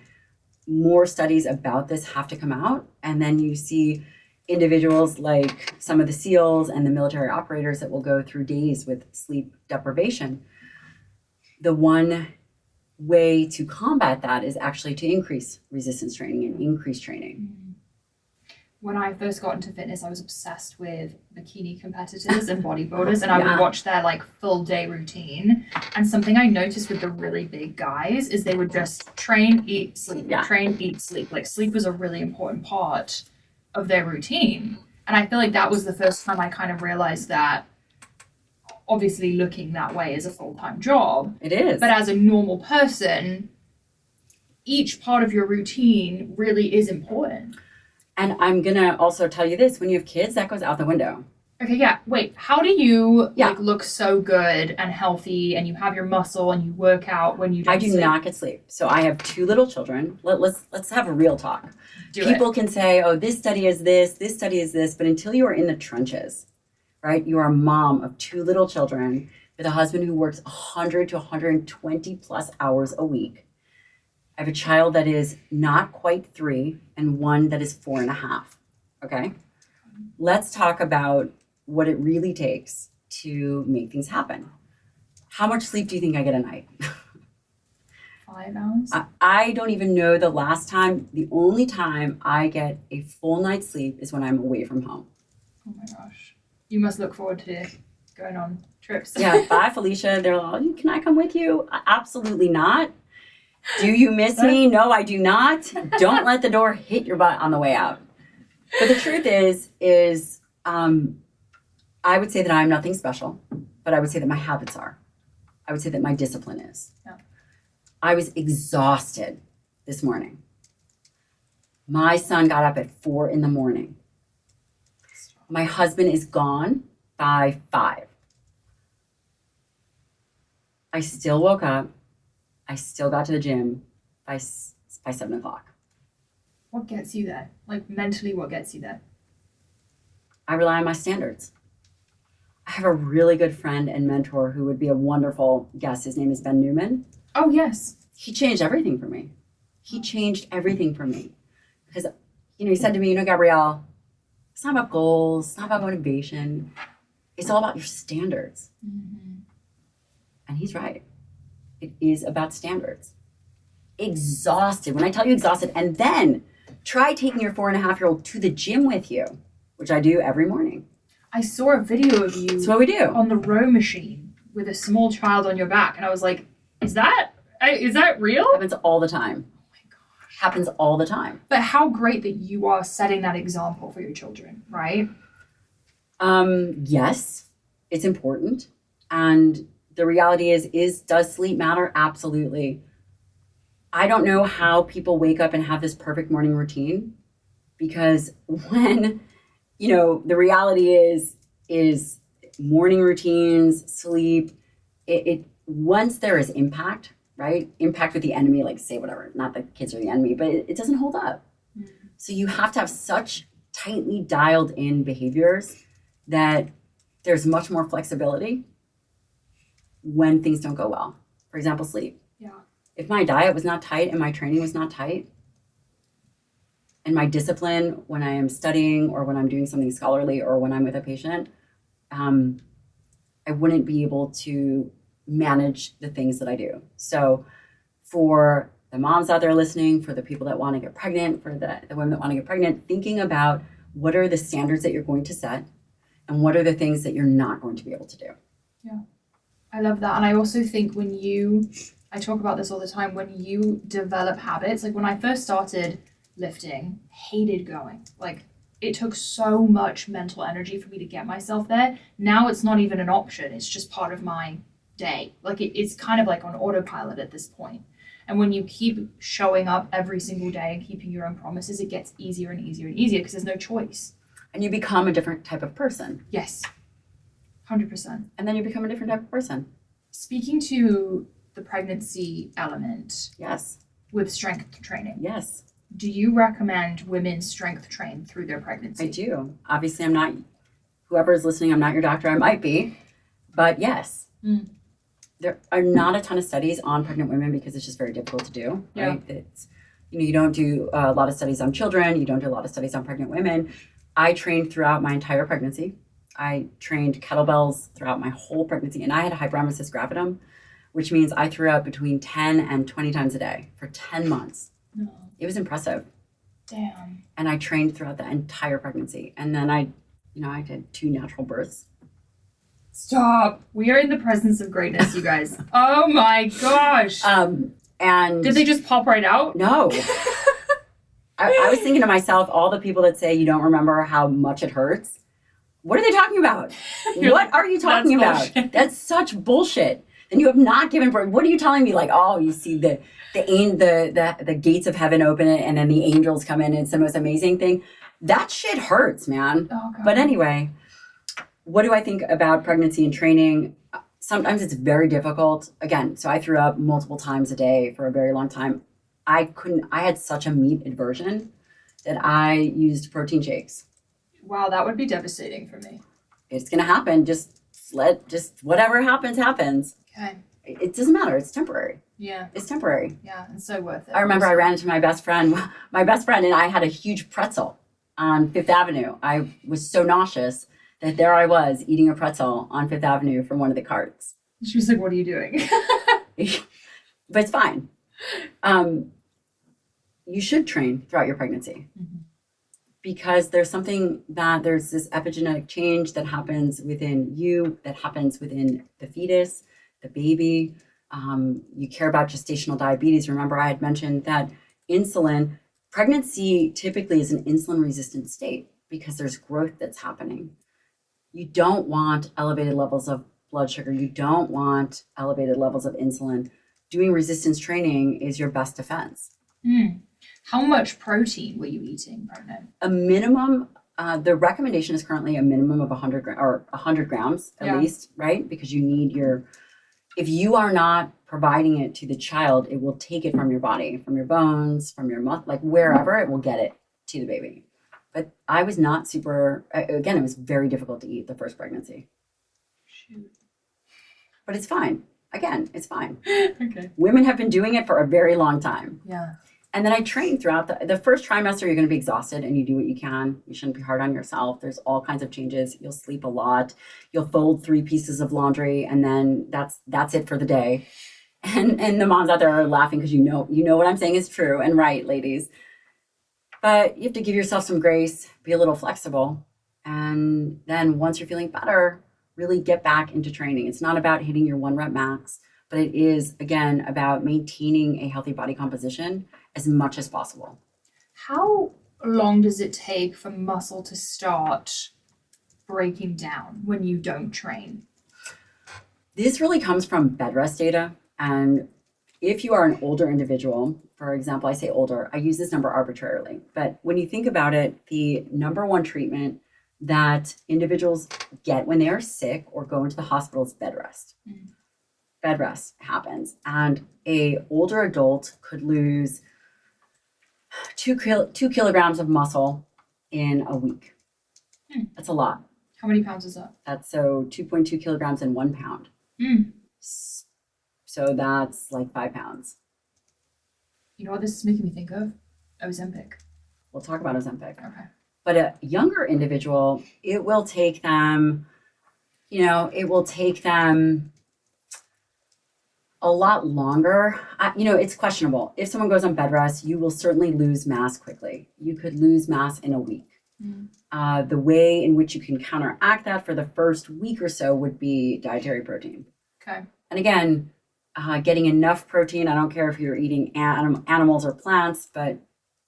S2: more studies about this have to come out, and then you see individuals like some of the SEALs and the military operators that will go through days with sleep deprivation. The one way to combat that is actually to increase resistance training and increase training.
S1: When I first got into fitness, I was obsessed with bikini competitors and bodybuilders, and I would watch their like full day routine. And something I noticed with the really big guys is they would just train, eat, sleep, train, eat, sleep. Like sleep was a really important part of their routine. And I feel like that was the first time I kind of realized that obviously looking that way is a full-time job.
S2: It is.
S1: But as a normal person, each part of your routine really is important.
S2: And I'm going to also tell you this, when you have kids, that goes out the window.
S1: Okay, yeah. Wait, how do you like look so good and healthy and you have your muscle and you work out when you don't sleep?
S2: I do not get sleep. So I have 2 little children. Let's have a real talk. People can say, oh, this study is this study is this, but until you are in the trenches, right? You are a mom of 2 little children with a husband who works 100 to 120 plus hours a week. I have a child that is not quite 3 and one that is 4.5. Okay. Let's talk about what it really takes to make things happen. How much sleep do you think I get a night?
S1: 5 hours?
S2: I don't even know the last time. The only time I get a full night's sleep is when I'm away from home.
S1: Oh my gosh. You must look forward to going on trips.
S2: Yeah. Bye, Felicia. They're like, oh, can I come with you? Absolutely not. Do you miss me? No, I do not. Don't let the door hit your butt on the way out. But the truth is I would say that I'm nothing special, but I would say that my habits are. I would say that my discipline is. Yeah. I was exhausted this morning. My son got up at 4 a.m. My husband is gone by 5. I still woke up. I still got to the gym by 7 o'clock.
S1: What gets you there? Like mentally, what gets you there?
S2: I rely on my standards. I have a really good friend and mentor who would be a wonderful guest. His name is Ben Newman.
S1: Oh, yes.
S2: He changed everything for me. Because, he said to me, Gabrielle, it's not about goals. It's not about motivation. It's all about your standards. Mm-hmm. And he's right. It is about standards. Exhausted. When I tell you exhausted, and then try taking your 4.5-year-old to the gym with you, which I do every morning.
S1: I saw a video of you.
S2: That's what we do.
S1: On the row machine with a small child on your back. And I was like, is that real?
S2: Happens all the time.
S1: Oh my gosh.
S2: Happens all the time.
S1: But how great that you are setting that example for your children, right?
S2: Yes, it's important. And the reality is does sleep matter? Absolutely. I don't know how people wake up and have this perfect morning routine, because when, the reality is morning routines, sleep, it once there is impact, right? Impact with the enemy, like say whatever, not that kids are the enemy, but it doesn't hold up. Mm-hmm. So you have to have such tightly dialed in behaviors that there's much more flexibility when things don't go well. For example, sleep.
S1: Yeah.
S2: If my diet was not tight and my training was not tight, and my discipline when I am studying or when I'm doing something scholarly or when I'm with a patient I wouldn't be able to manage the things that I do. So for the moms out there listening, for the people that want to get pregnant, for the women that want to get pregnant, thinking about what are the standards that you're going to set and what are the things that you're not going to be able to do.
S1: Yeah, I love that. And I also think I talk about this all the time, when you develop habits, like when I first started lifting, hated going. Like it took so much mental energy for me to get myself there. Now it's not even an option. It's just part of my day. Like it's kind of like on autopilot at this point. And when you keep showing up every single day and keeping your own promises, it gets easier and easier and easier because there's no choice.
S2: And you become a different type of person.
S1: Yes, 100%.
S2: And then you become a different type of person.
S1: Speaking to the pregnancy element.
S2: Yes.
S1: With strength training.
S2: Yes.
S1: Do you recommend women strength train through their pregnancy?
S2: I do. Obviously, I'm not, whoever is listening, I'm not your doctor. I might be, but yes. There are not a ton of studies on pregnant women because it's just very difficult to do, right? Yeah. It's, you don't do a lot of studies on children. You don't do a lot of studies on pregnant women. I trained throughout my entire pregnancy. I trained kettlebells throughout my whole pregnancy, and I had hyperemesis gravidum, which means I threw up between 10 and 20 times a day for 10 months. No. It was impressive.
S1: Damn.
S2: And I trained throughout the entire pregnancy. And then I did 2 natural births.
S1: Stop. We are in the presence of greatness, you guys. Oh my gosh.
S2: And
S1: did they just pop right out?
S2: No. I was thinking to myself, all the people that say you don't remember how much it hurts. What are they talking about? What are you talking about? Bullshit. That's such bullshit. And you have not given birth. What are you telling me? Like, oh, you see the gates of heaven open and then the angels come in and it's the most amazing thing. That shit hurts, man.
S1: Oh, God.
S2: But anyway, what do I think about pregnancy and training? Sometimes it's very difficult. Again, so I threw up multiple times a day for a very long time. I had such a meat aversion that I used protein shakes.
S1: Wow, that would be devastating for me.
S2: It's going to happen. Just whatever happens.
S1: Okay.
S2: It doesn't matter. It's temporary.
S1: Yeah.
S2: It's temporary.
S1: Yeah, it's so worth it.
S2: I remember I ran into my best friend. My best friend and I had a huge pretzel on Fifth Avenue. I was so nauseous that there I was eating a pretzel on Fifth Avenue from one of the carts.
S1: She was like, what are you doing?
S2: But it's fine. You should train throughout your pregnancy. Mm-hmm. Because there's this epigenetic change that happens within you, that happens within the fetus, the baby. You care about gestational diabetes. Remember, I had mentioned that pregnancy typically is an insulin resistant state because there's growth that's happening. You don't want elevated levels of blood sugar. You don't want elevated levels of insulin. Doing resistance training is your best defense.
S1: How much protein were you eating pregnant?
S2: A minimum, the recommendation is currently a minimum of 100 grams at least, right? Because you need if you are not providing it to the child, it will take it from your body, from your bones, from your muscle, like wherever it will get it to the baby. But I was not again, it was very difficult to eat the first pregnancy.
S1: Shoot.
S2: But it's fine. Again, it's fine.
S1: Okay.
S2: Women have been doing it for a very long time.
S1: Yeah.
S2: And then I trained throughout the first trimester. You're going to be exhausted and you do what you can. You shouldn't be hard on yourself. There's all kinds of changes. You'll sleep a lot. You'll fold 3 pieces of laundry and then that's it for the day. And the moms out there are laughing because you know what I'm saying is true and right, ladies. But you have to give yourself some grace, be a little flexible. And then once you're feeling better, really get back into training. It's not about hitting your 1 rep max, but it is, again, about maintaining a healthy body composition as much as possible.
S1: How long does it take for muscle to start breaking down when you don't train?
S2: This really comes from bed rest data. And if you are an older individual, for example, I say older, I use this number arbitrarily. But when you think about it, the number one treatment that individuals get when they are sick or go into the hospital is bed rest. Mm. Bed rest happens. And an older adult could lose 2 kilograms of muscle in a week. That's a lot.
S1: How many pounds is that?
S2: That's 2.2 kilograms in 1 pound. So that's like 5 pounds.
S1: You know what this is making me think of? Ozempic.
S2: We'll talk about Ozempic.
S1: Okay.
S2: But a younger individual, it will take them It will take them a lot longer. It's questionable. If someone goes on bed rest, you will certainly lose mass quickly. You could lose mass in a week. The way in which you can counteract that for the first week or so would be dietary protein.
S1: Okay.
S2: And again, getting enough protein. I don't care if you're eating animals or plants, but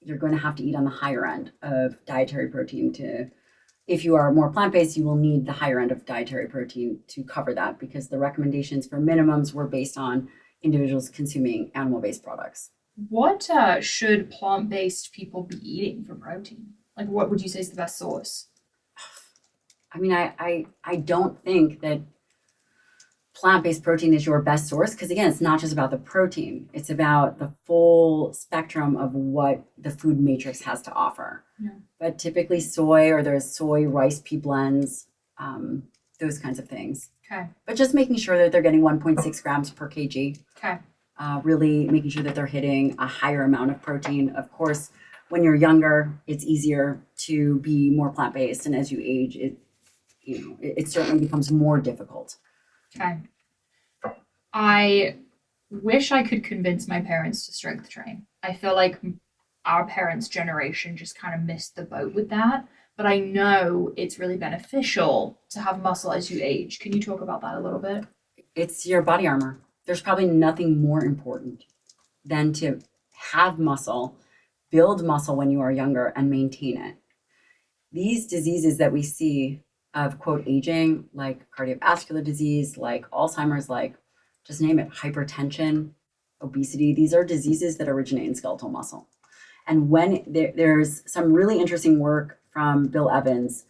S2: you're going to have to eat on the higher end of dietary protein if you are more plant-based, you will need the higher end of dietary protein to cover that, because the recommendations for minimums were based on individuals consuming animal-based products.
S1: What should plant-based people be eating for protein? Like, what would you say is the best source?
S2: I mean, I don't think that plant-based protein is your best source, because again, it's not just about the protein. It's about the full spectrum of what the food matrix has to offer.
S1: Yeah.
S2: But typically soy, or there's soy rice pea blends, those kinds of things.
S1: Okay.
S2: But just making sure that they're getting 1.6 grams per kg.
S1: Okay.
S2: Really making sure that they're hitting a higher amount of protein. Of course, when you're younger, it's easier to be more plant-based, and as you age, it certainly becomes more difficult.
S1: Okay. I wish I could convince my parents to strength train. I feel like our parents' generation just kind of missed the boat with that. But I know it's really beneficial to have muscle as you age. Can you talk about that a little bit?
S2: It's your body armor. There's probably nothing more important than to have muscle, build muscle when you are younger, and maintain it. These diseases that we see of, quote, aging, like cardiovascular disease, like Alzheimer's, like just name it, hypertension, obesity, these are diseases that originate in skeletal muscle. And when there's some really interesting work from Bill Evans,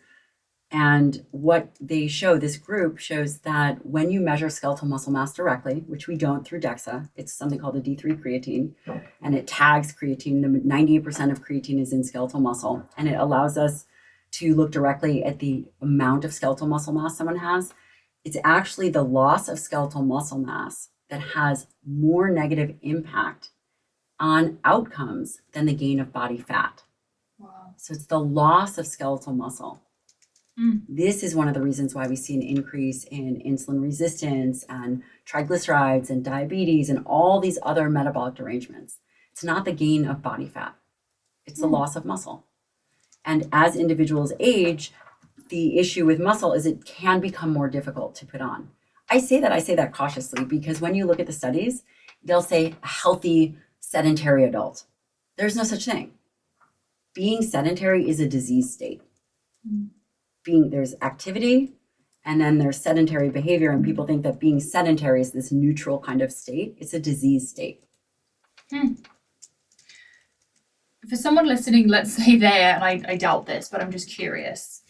S2: and what they show, this group shows that when you measure skeletal muscle mass directly, which we don't through DEXA, it's something called the D3 creatine, and it tags creatine. The 98% of creatine is in skeletal muscle, and it allows us to look directly at the amount of skeletal muscle mass someone has. It's actually the loss of skeletal muscle mass that has more negative impact on outcomes than the gain of body fat.
S1: Wow.
S2: So it's the loss of skeletal muscle. This is one of the reasons why we see an increase in insulin resistance and triglycerides and diabetes and all these other metabolic derangements. It's not the gain of body fat. It's the loss of muscle. And as individuals age, the issue with muscle is it can become more difficult to put on. I say that cautiously, because when you look at the studies, they'll say a healthy sedentary adult. There's no such thing. Being sedentary is a disease state. There's activity, and then there's sedentary behavior, and people think that being sedentary is this neutral kind of state. It's a disease state.
S1: For someone listening, let's say they're, and I doubt this, but I'm just curious,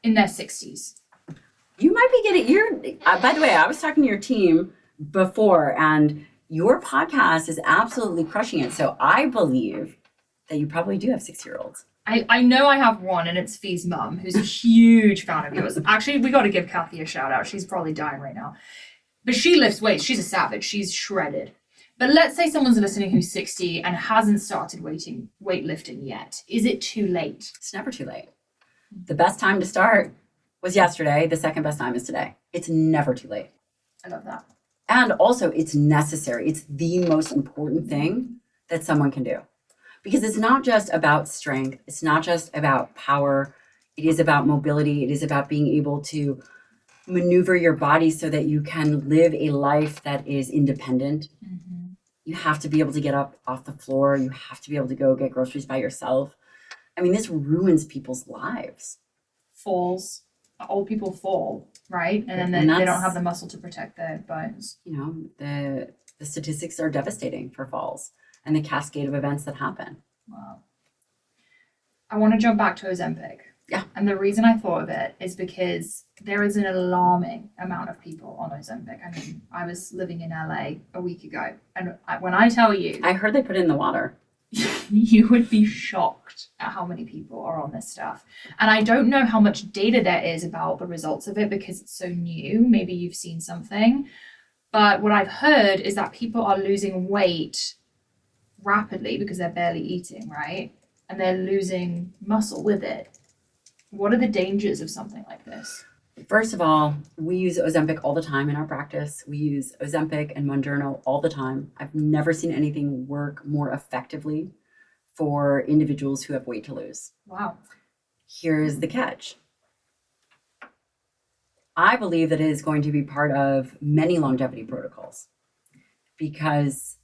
S1: in their 60s.
S2: You might be getting by the way, I was talking to your team before, and your podcast is absolutely crushing it. So I believe that you probably do have 6-year-olds.
S1: I know I have one, and it's Fee's mum, who's a huge fan of yours. Actually, we got to give Kathy a shout out. She's probably dying right now. But she lifts weights. She's a savage. She's shredded. But let's say someone's listening who's 60 and hasn't started weightlifting yet. Is it too late?
S2: It's never too late. The best time to start was yesterday. The second best time is today. It's never too late.
S1: I love that.
S2: And also, it's necessary. It's the most important thing that someone can do. Because it's not just about strength. It's not just about power. It is about mobility. It is about being able to maneuver your body so that you can live a life that is independent. You have to be able to get up off the floor. You have to be able to go get groceries by yourself. I mean, this ruins people's lives.
S1: Falls. Old people fall, right? And then they don't have the muscle to protect their bones.
S2: The statistics are devastating for falls and the cascade of events that happen.
S1: Wow. I want to jump back to Ozempic.
S2: Yeah.
S1: And the reason I thought of it is because there is an alarming amount of people on Ozempic. I mean, I was living in LA a week ago, and when I tell you...
S2: I heard they put it in the water.
S1: You would be shocked at how many people are on this stuff. And I don't know how much data there is about the results of it because it's so new. Maybe you've seen something. But what I've heard is that people are losing weight rapidly because they're barely eating, right? And they're losing muscle with it. What are the dangers of something like this?
S2: First of all, we use Ozempic all the time in our practice. We use Ozempic and Mounjaro all the time. I've never seen anything work more effectively for individuals who have weight to lose.
S1: Wow.
S2: Here's the catch. I believe that it is going to be part of many longevity protocols because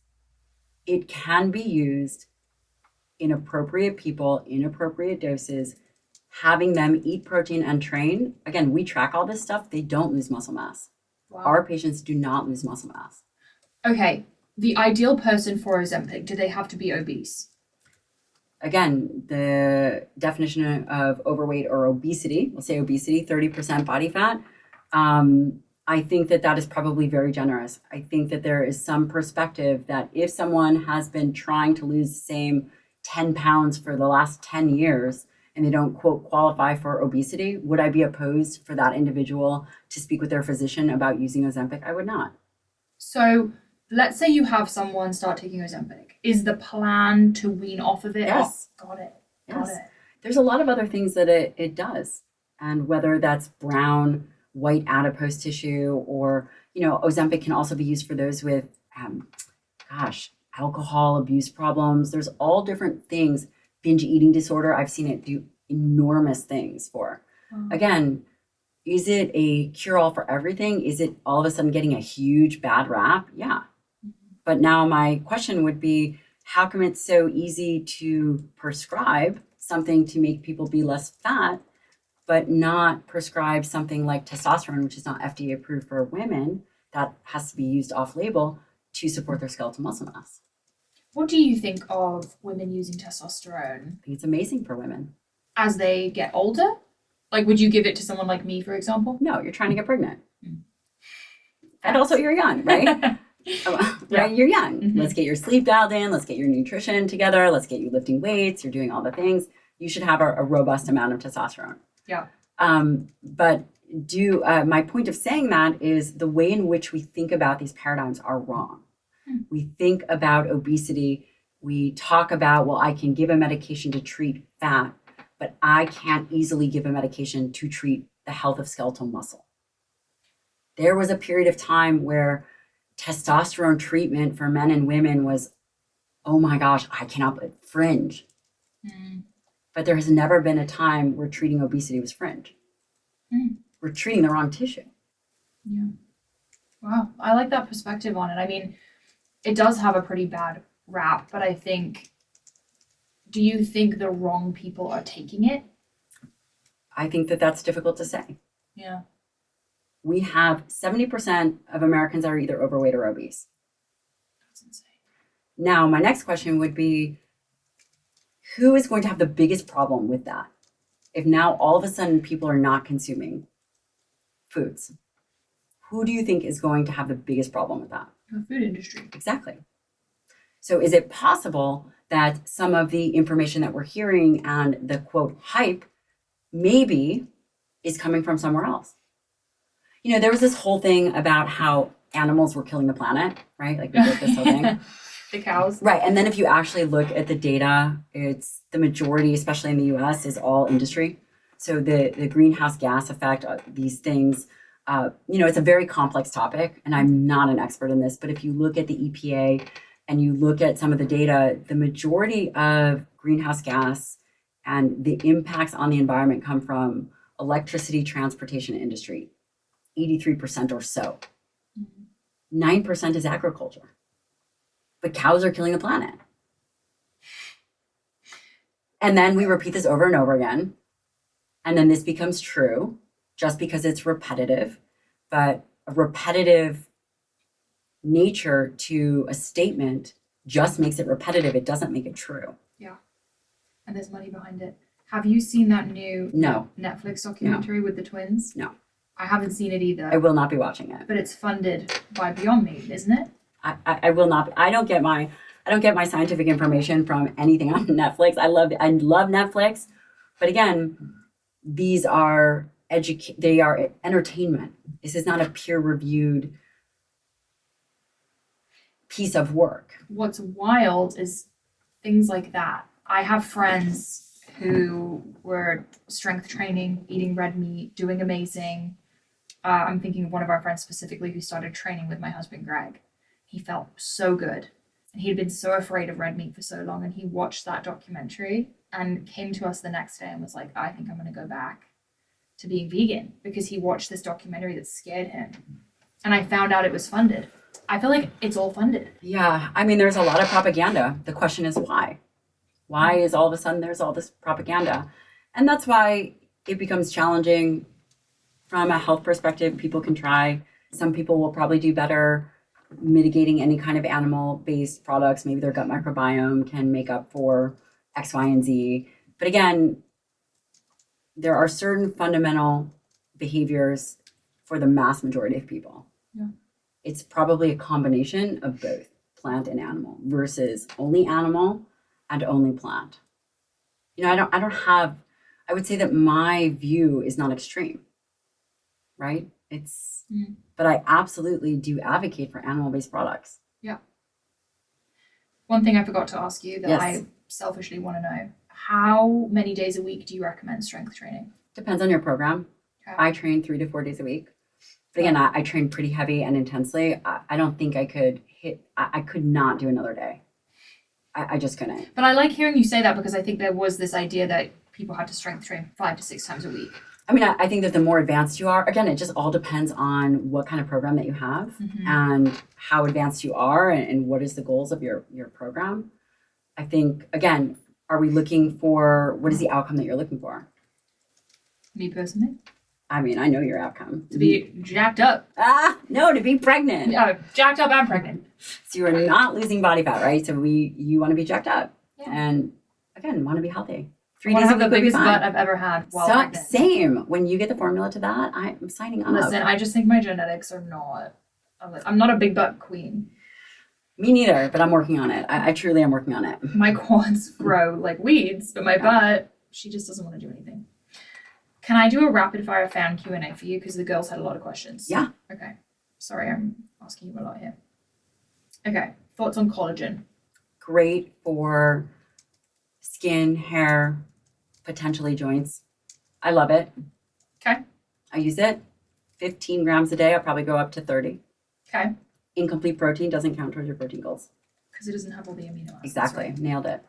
S2: it can be used in appropriate people, in appropriate doses, having them eat protein and train. Again, we track all this stuff. They don't lose muscle mass.
S1: Wow.
S2: Our patients do not lose muscle mass.
S1: Okay. The ideal person for Ozempic, do they have to be obese?
S2: Again, the definition of overweight or obesity, we'll say obesity, 30% body fat. I think that is probably very generous. I think that there is some perspective that if someone has been trying to lose the same 10 pounds for the last 10 years and they don't, quote, qualify for obesity, would I be opposed for that individual to speak with their physician about using Ozempic? I would not.
S1: So let's say you have someone start taking Ozempic. Is the plan to wean off of it?
S2: Yes.
S1: Oh, got it.
S2: Yes. There's a lot of other things that it does. And whether that's brown, white adipose tissue, or, Ozempic can also be used for those with, alcohol abuse problems. There's all different things. Binge eating disorder, I've seen it do enormous things for. Again, is it a cure-all for everything? Is it all of a sudden getting a huge bad rap? Yeah. But now my question would be, how come it's so easy to prescribe something to make people be less fat, but not prescribe something like testosterone, which is not FDA approved for women, that has to be used off-label to support their skeletal muscle mass?
S1: What do you think of women using testosterone?
S2: I think it's amazing for women.
S1: As they get older? Like, would you give it to someone like me, for example?
S2: No, you're trying to get pregnant. And also you're young, right? Right? You're young. Mm-hmm. Let's get your sleep dialed in. Let's get your nutrition together. Let's get you lifting weights. You're doing all the things. You should have a robust amount of testosterone.
S1: Yeah.
S2: But my point of saying that is the way in which we think about these paradigms are wrong. We think about obesity. We talk about, well, I can give a medication to treat fat, but I can't easily give a medication to treat the health of skeletal muscle. There was a period of time where testosterone treatment for men and women was, oh my gosh, I cannot, fringe. But there has never been a time where treating obesity was fringe. We're treating the wrong tissue.
S1: Yeah. Wow. I like that perspective on it. I mean, it does have a pretty bad rap, but I think, do you think the wrong people are taking it?
S2: I think that's difficult to say.
S1: Yeah.
S2: We have 70% of Americans are either overweight or obese.
S1: That's insane.
S2: Now, my next question would be, who is going to have the biggest problem with that? If now all of a sudden people are not consuming foods, who do you think is going to have the biggest problem with that?
S1: The food industry.
S2: Exactly. So is it possible that some of the information that we're hearing and the quote hype maybe is coming from somewhere else? There was this whole thing about how animals were killing the planet, right? Like we did this whole thing.
S1: The cows.
S2: Right. And then if you actually look at the data, it's the majority, especially in the US, is all industry. So the greenhouse gas effect, these things, it's a very complex topic, and I'm not an expert in this, but if you look at the EPA and you look at some of the data, the majority of greenhouse gas and the impacts on the environment come from electricity, transportation, industry, 83% or so. 9% is agriculture. But cows are killing the planet. And then we repeat this over and over again. And then this becomes true just because it's repetitive, but a repetitive nature to a statement just makes it repetitive. It doesn't make it true.
S1: Yeah. And there's money behind it. Have you seen that new Netflix documentary with the twins?
S2: No.
S1: I haven't seen it either.
S2: I will not be watching it.
S1: But it's funded by Beyond Meat, isn't it?
S2: I will not. I don't get my scientific information from anything on Netflix. I love Netflix, but again, these are they are entertainment. This is not a peer-reviewed piece of work.
S1: What's wild is things like that. I have friends who were strength training, eating red meat, doing amazing, I'm thinking of one of our friends specifically who started training with my husband, Greg. He felt so good. And he'd been so afraid of red meat for so long. And he watched that documentary and came to us the next day and was like, I think I'm going to go back to being vegan, because he watched this documentary that scared him. And I found out it was funded. I feel like it's all funded.
S2: Yeah. I mean, there's a lot of propaganda. The question is why? Why is all of a sudden there's all this propaganda? And that's why it becomes challenging from a health perspective. People can try. Some people will probably do better mitigating any kind of animal-based products. Maybe their gut microbiome can make up for X, Y, and Z. But again, there are certain fundamental behaviors for the mass majority of people.
S1: Yeah.
S2: It's probably a combination of both plant and animal versus only animal and only plant. I would say that my view is not extreme, right? But I absolutely do advocate for animal-based products.
S1: Yeah. One thing I forgot to ask you that
S2: Yes.
S1: I selfishly want to know, how many days a week do you recommend strength training?
S2: Depends on your program.
S1: Okay.
S2: I train 3 to 4 days a week. But again, I train pretty heavy and intensely. I don't think I could I could not do another day. I just couldn't.
S1: But I like hearing you say that, because I think there was this idea that people had to strength train 5 to 6 times a week.
S2: I mean, I think that the more advanced you are, again, it just all depends on what kind of program that you have and how advanced you are and what is the goals of your program. I think, again, are we looking for, what is the outcome that you're looking for?
S1: Me personally?
S2: I mean, I know your outcome.
S1: To be jacked up.
S2: No, to be pregnant.
S1: Yeah, jacked up and pregnant.
S2: So you're not losing body fat, right? So you want to be jacked up.
S1: Yeah.
S2: And again, want to be healthy.
S1: I want to have the biggest butt I've ever had while pregnant.
S2: Same. When you get the formula to that, I'm signing up.
S1: Listen, I just think my genetics are not... I'm not a big butt queen.
S2: Me neither, but I'm working on it. I truly am working on it.
S1: My quads grow like weeds, but my butt, she just doesn't want to do anything. Can I do a rapid fire fan Q&A for you? Because the girls had a lot of questions.
S2: Yeah.
S1: Okay. Sorry, I'm asking you a lot here. Okay. Thoughts on collagen?
S2: Great for skin, hair, potentially joints. I love it.
S1: Okay.
S2: I use it 15 grams a day. I'll probably go up to 30.
S1: Okay.
S2: Incomplete protein doesn't count towards your protein goals.
S1: Because it doesn't have all the amino acids.
S2: Exactly.
S1: Right?
S2: Nailed it.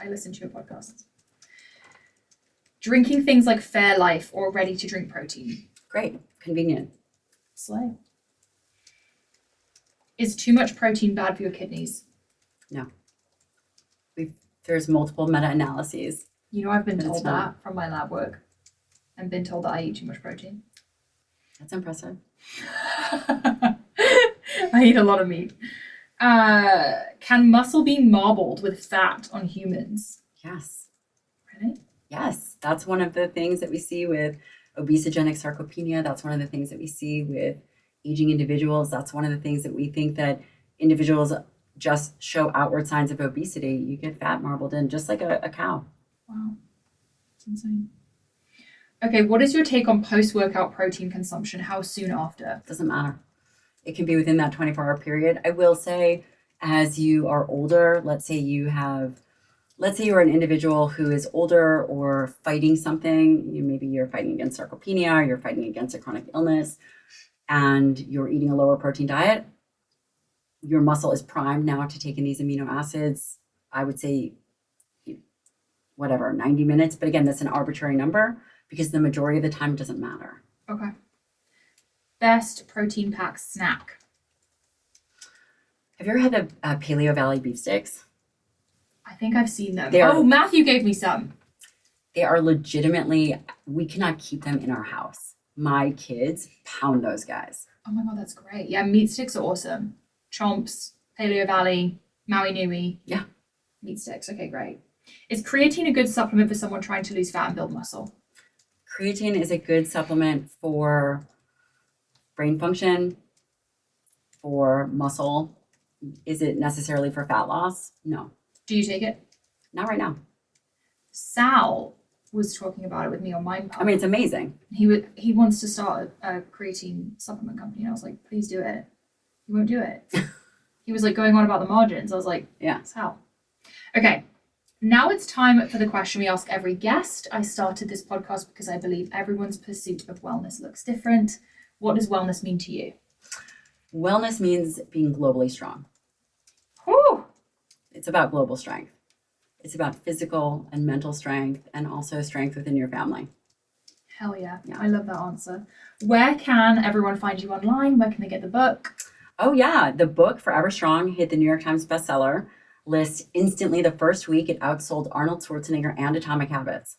S1: I listen to your podcasts. Drinking things like Fairlife or ready-to-drink protein.
S2: Great. Convenient.
S1: Slay. Is too much protein bad for your kidneys?
S2: No. There's multiple meta-analyses.
S1: You know, I've been
S2: But it's
S1: told
S2: not.
S1: that from my lab work. I've been told that I eat too much protein.
S2: That's impressive.
S1: I eat a lot of meat. Can muscle be marbled with fat on humans?
S2: Yes.
S1: Really?
S2: Yes. That's one of the things that we see with obesogenic sarcopenia. That's one of the things that we see with aging individuals. That's one of the things that we think that individuals just show outward signs of obesity. You get fat marbled in just like a cow.
S1: Wow. That's insane. Okay, what is your take on post-workout protein consumption? How soon after?
S2: Doesn't matter. It can be within that 24-hour period. I will say, as you are older, let's say you're an individual who is older or fighting something. Maybe you're fighting against sarcopenia, or you're fighting against a chronic illness, and you're eating a lower protein diet. Your muscle is primed now to take in these amino acids. I would say, 90 minutes. But again, that's an arbitrary number because the majority of the time it doesn't matter.
S1: Okay. Best protein packed snack?
S2: Have you ever had the Paleo Valley beef sticks?
S1: I think I've seen them.
S2: They are-
S1: Oh, Matthew gave me some.
S2: They are legitimately, we cannot keep them in our house. My kids pound those guys.
S1: Oh my God, that's great. Yeah, meat sticks are awesome. Chomps, Paleo Valley, Maui Nui.
S2: Yeah.
S1: Meat sticks. Okay, great. Is creatine a good supplement for someone trying to lose fat and build muscle?
S2: Creatine is a good supplement for brain function, for muscle. Is it necessarily for fat loss? No,
S1: Do you take it?
S2: not right now.
S1: Sal was talking about it with me on MindPub.
S2: I mean, it's amazing.
S1: He wants to start a creatine supplement company. And I was like, please do it. He won't do it. He was like going on about the margins. I was like,
S2: Yeah.
S1: Sal. Okay. Now it's time for the question we ask every guest. I started this podcast because I believe everyone's pursuit of wellness looks different. What does wellness mean to you?
S2: Wellness means being globally strong.
S1: Whew.
S2: It's about global strength. It's about physical and mental strength, and also strength within your family.
S1: Hell yeah. I love that answer. Where can everyone find you online? Where can they get the book?
S2: Oh yeah, the book Forever Strong hit the New York Times bestseller list instantly the first week. It outsold Arnold Schwarzenegger and Atomic Habits.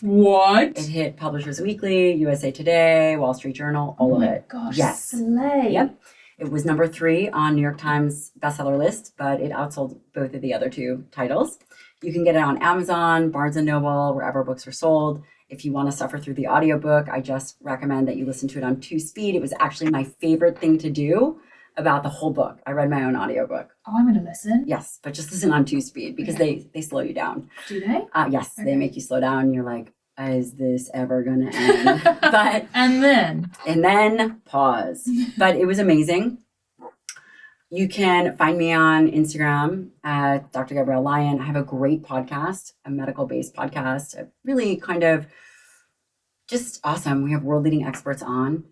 S1: What?
S2: It hit Publishers Weekly, USA Today, Wall Street Journal, all of it.
S1: Gosh,
S2: yes.
S1: slay.
S2: Yep. It was number 3 on New York Times bestseller list, but it outsold both of the other 2 titles. You can get it on Amazon, Barnes & Noble, wherever books are sold. If you want to suffer through the audiobook, I just recommend that you listen to it on 2 speed. It was actually my favorite thing to do about the whole book. I read my own audiobook.
S1: Oh, I'm going to listen.
S2: Yes, but just listen on 2 speed because they slow you down.
S1: Do they?
S2: Yes,
S1: Okay.
S2: They make you slow down. You're like, is this ever going to end? But
S1: And then
S2: pause. But it was amazing. You can find me on Instagram at Dr. Gabrielle Lyon. I have a great podcast, a medical-based podcast, really kind of just awesome. We have world-leading experts on.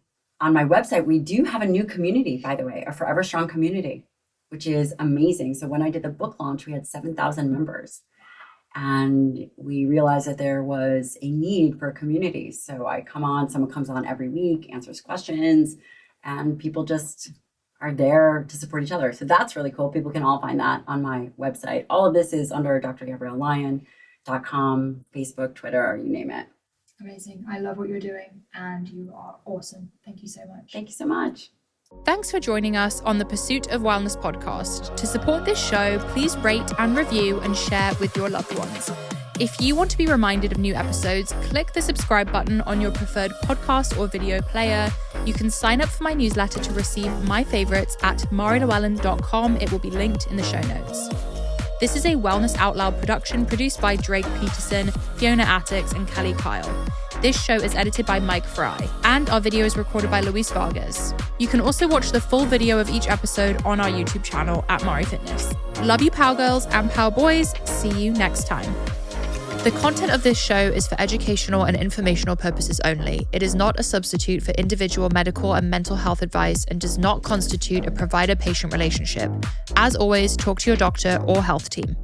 S2: On my website, we do have a new community, by the way, a Forever Strong community, which is amazing. So when I did the book launch, we had 7,000 members. And we realized that there was a need for a community. So I come on, someone comes on every week, answers questions, and people just are there to support each other. So that's really cool. People can all find that on my website. All of this is under drgabriellelyon.com, Facebook, Twitter, you name it.
S1: amazing. I love what you're doing and you are awesome. Thank you so much.
S2: Thank you so much.
S1: Thanks for joining us on the Pursuit of Wellness podcast. To support this show, please rate and review and share with your loved ones. If you want to be reminded of new episodes, click the subscribe button on your preferred podcast or video player. You can sign up for my newsletter to receive my favorites at marilewellen.com. It will be linked in the show notes. This is a Wellness Out Loud production produced by Drake Peterson, Fiona Attucks, and Kelly Kyle. This show is edited by Mike Fry, and our video is recorded by Luis Vargas. You can also watch the full video of each episode on our YouTube channel at Mari Fitness. Love you, Pow Girls and Pow Boys. See you next time. The content of this show is for educational and informational purposes only. It is not a substitute for individual medical and mental health advice and does not constitute a provider-patient relationship. As always, talk to your doctor or health team.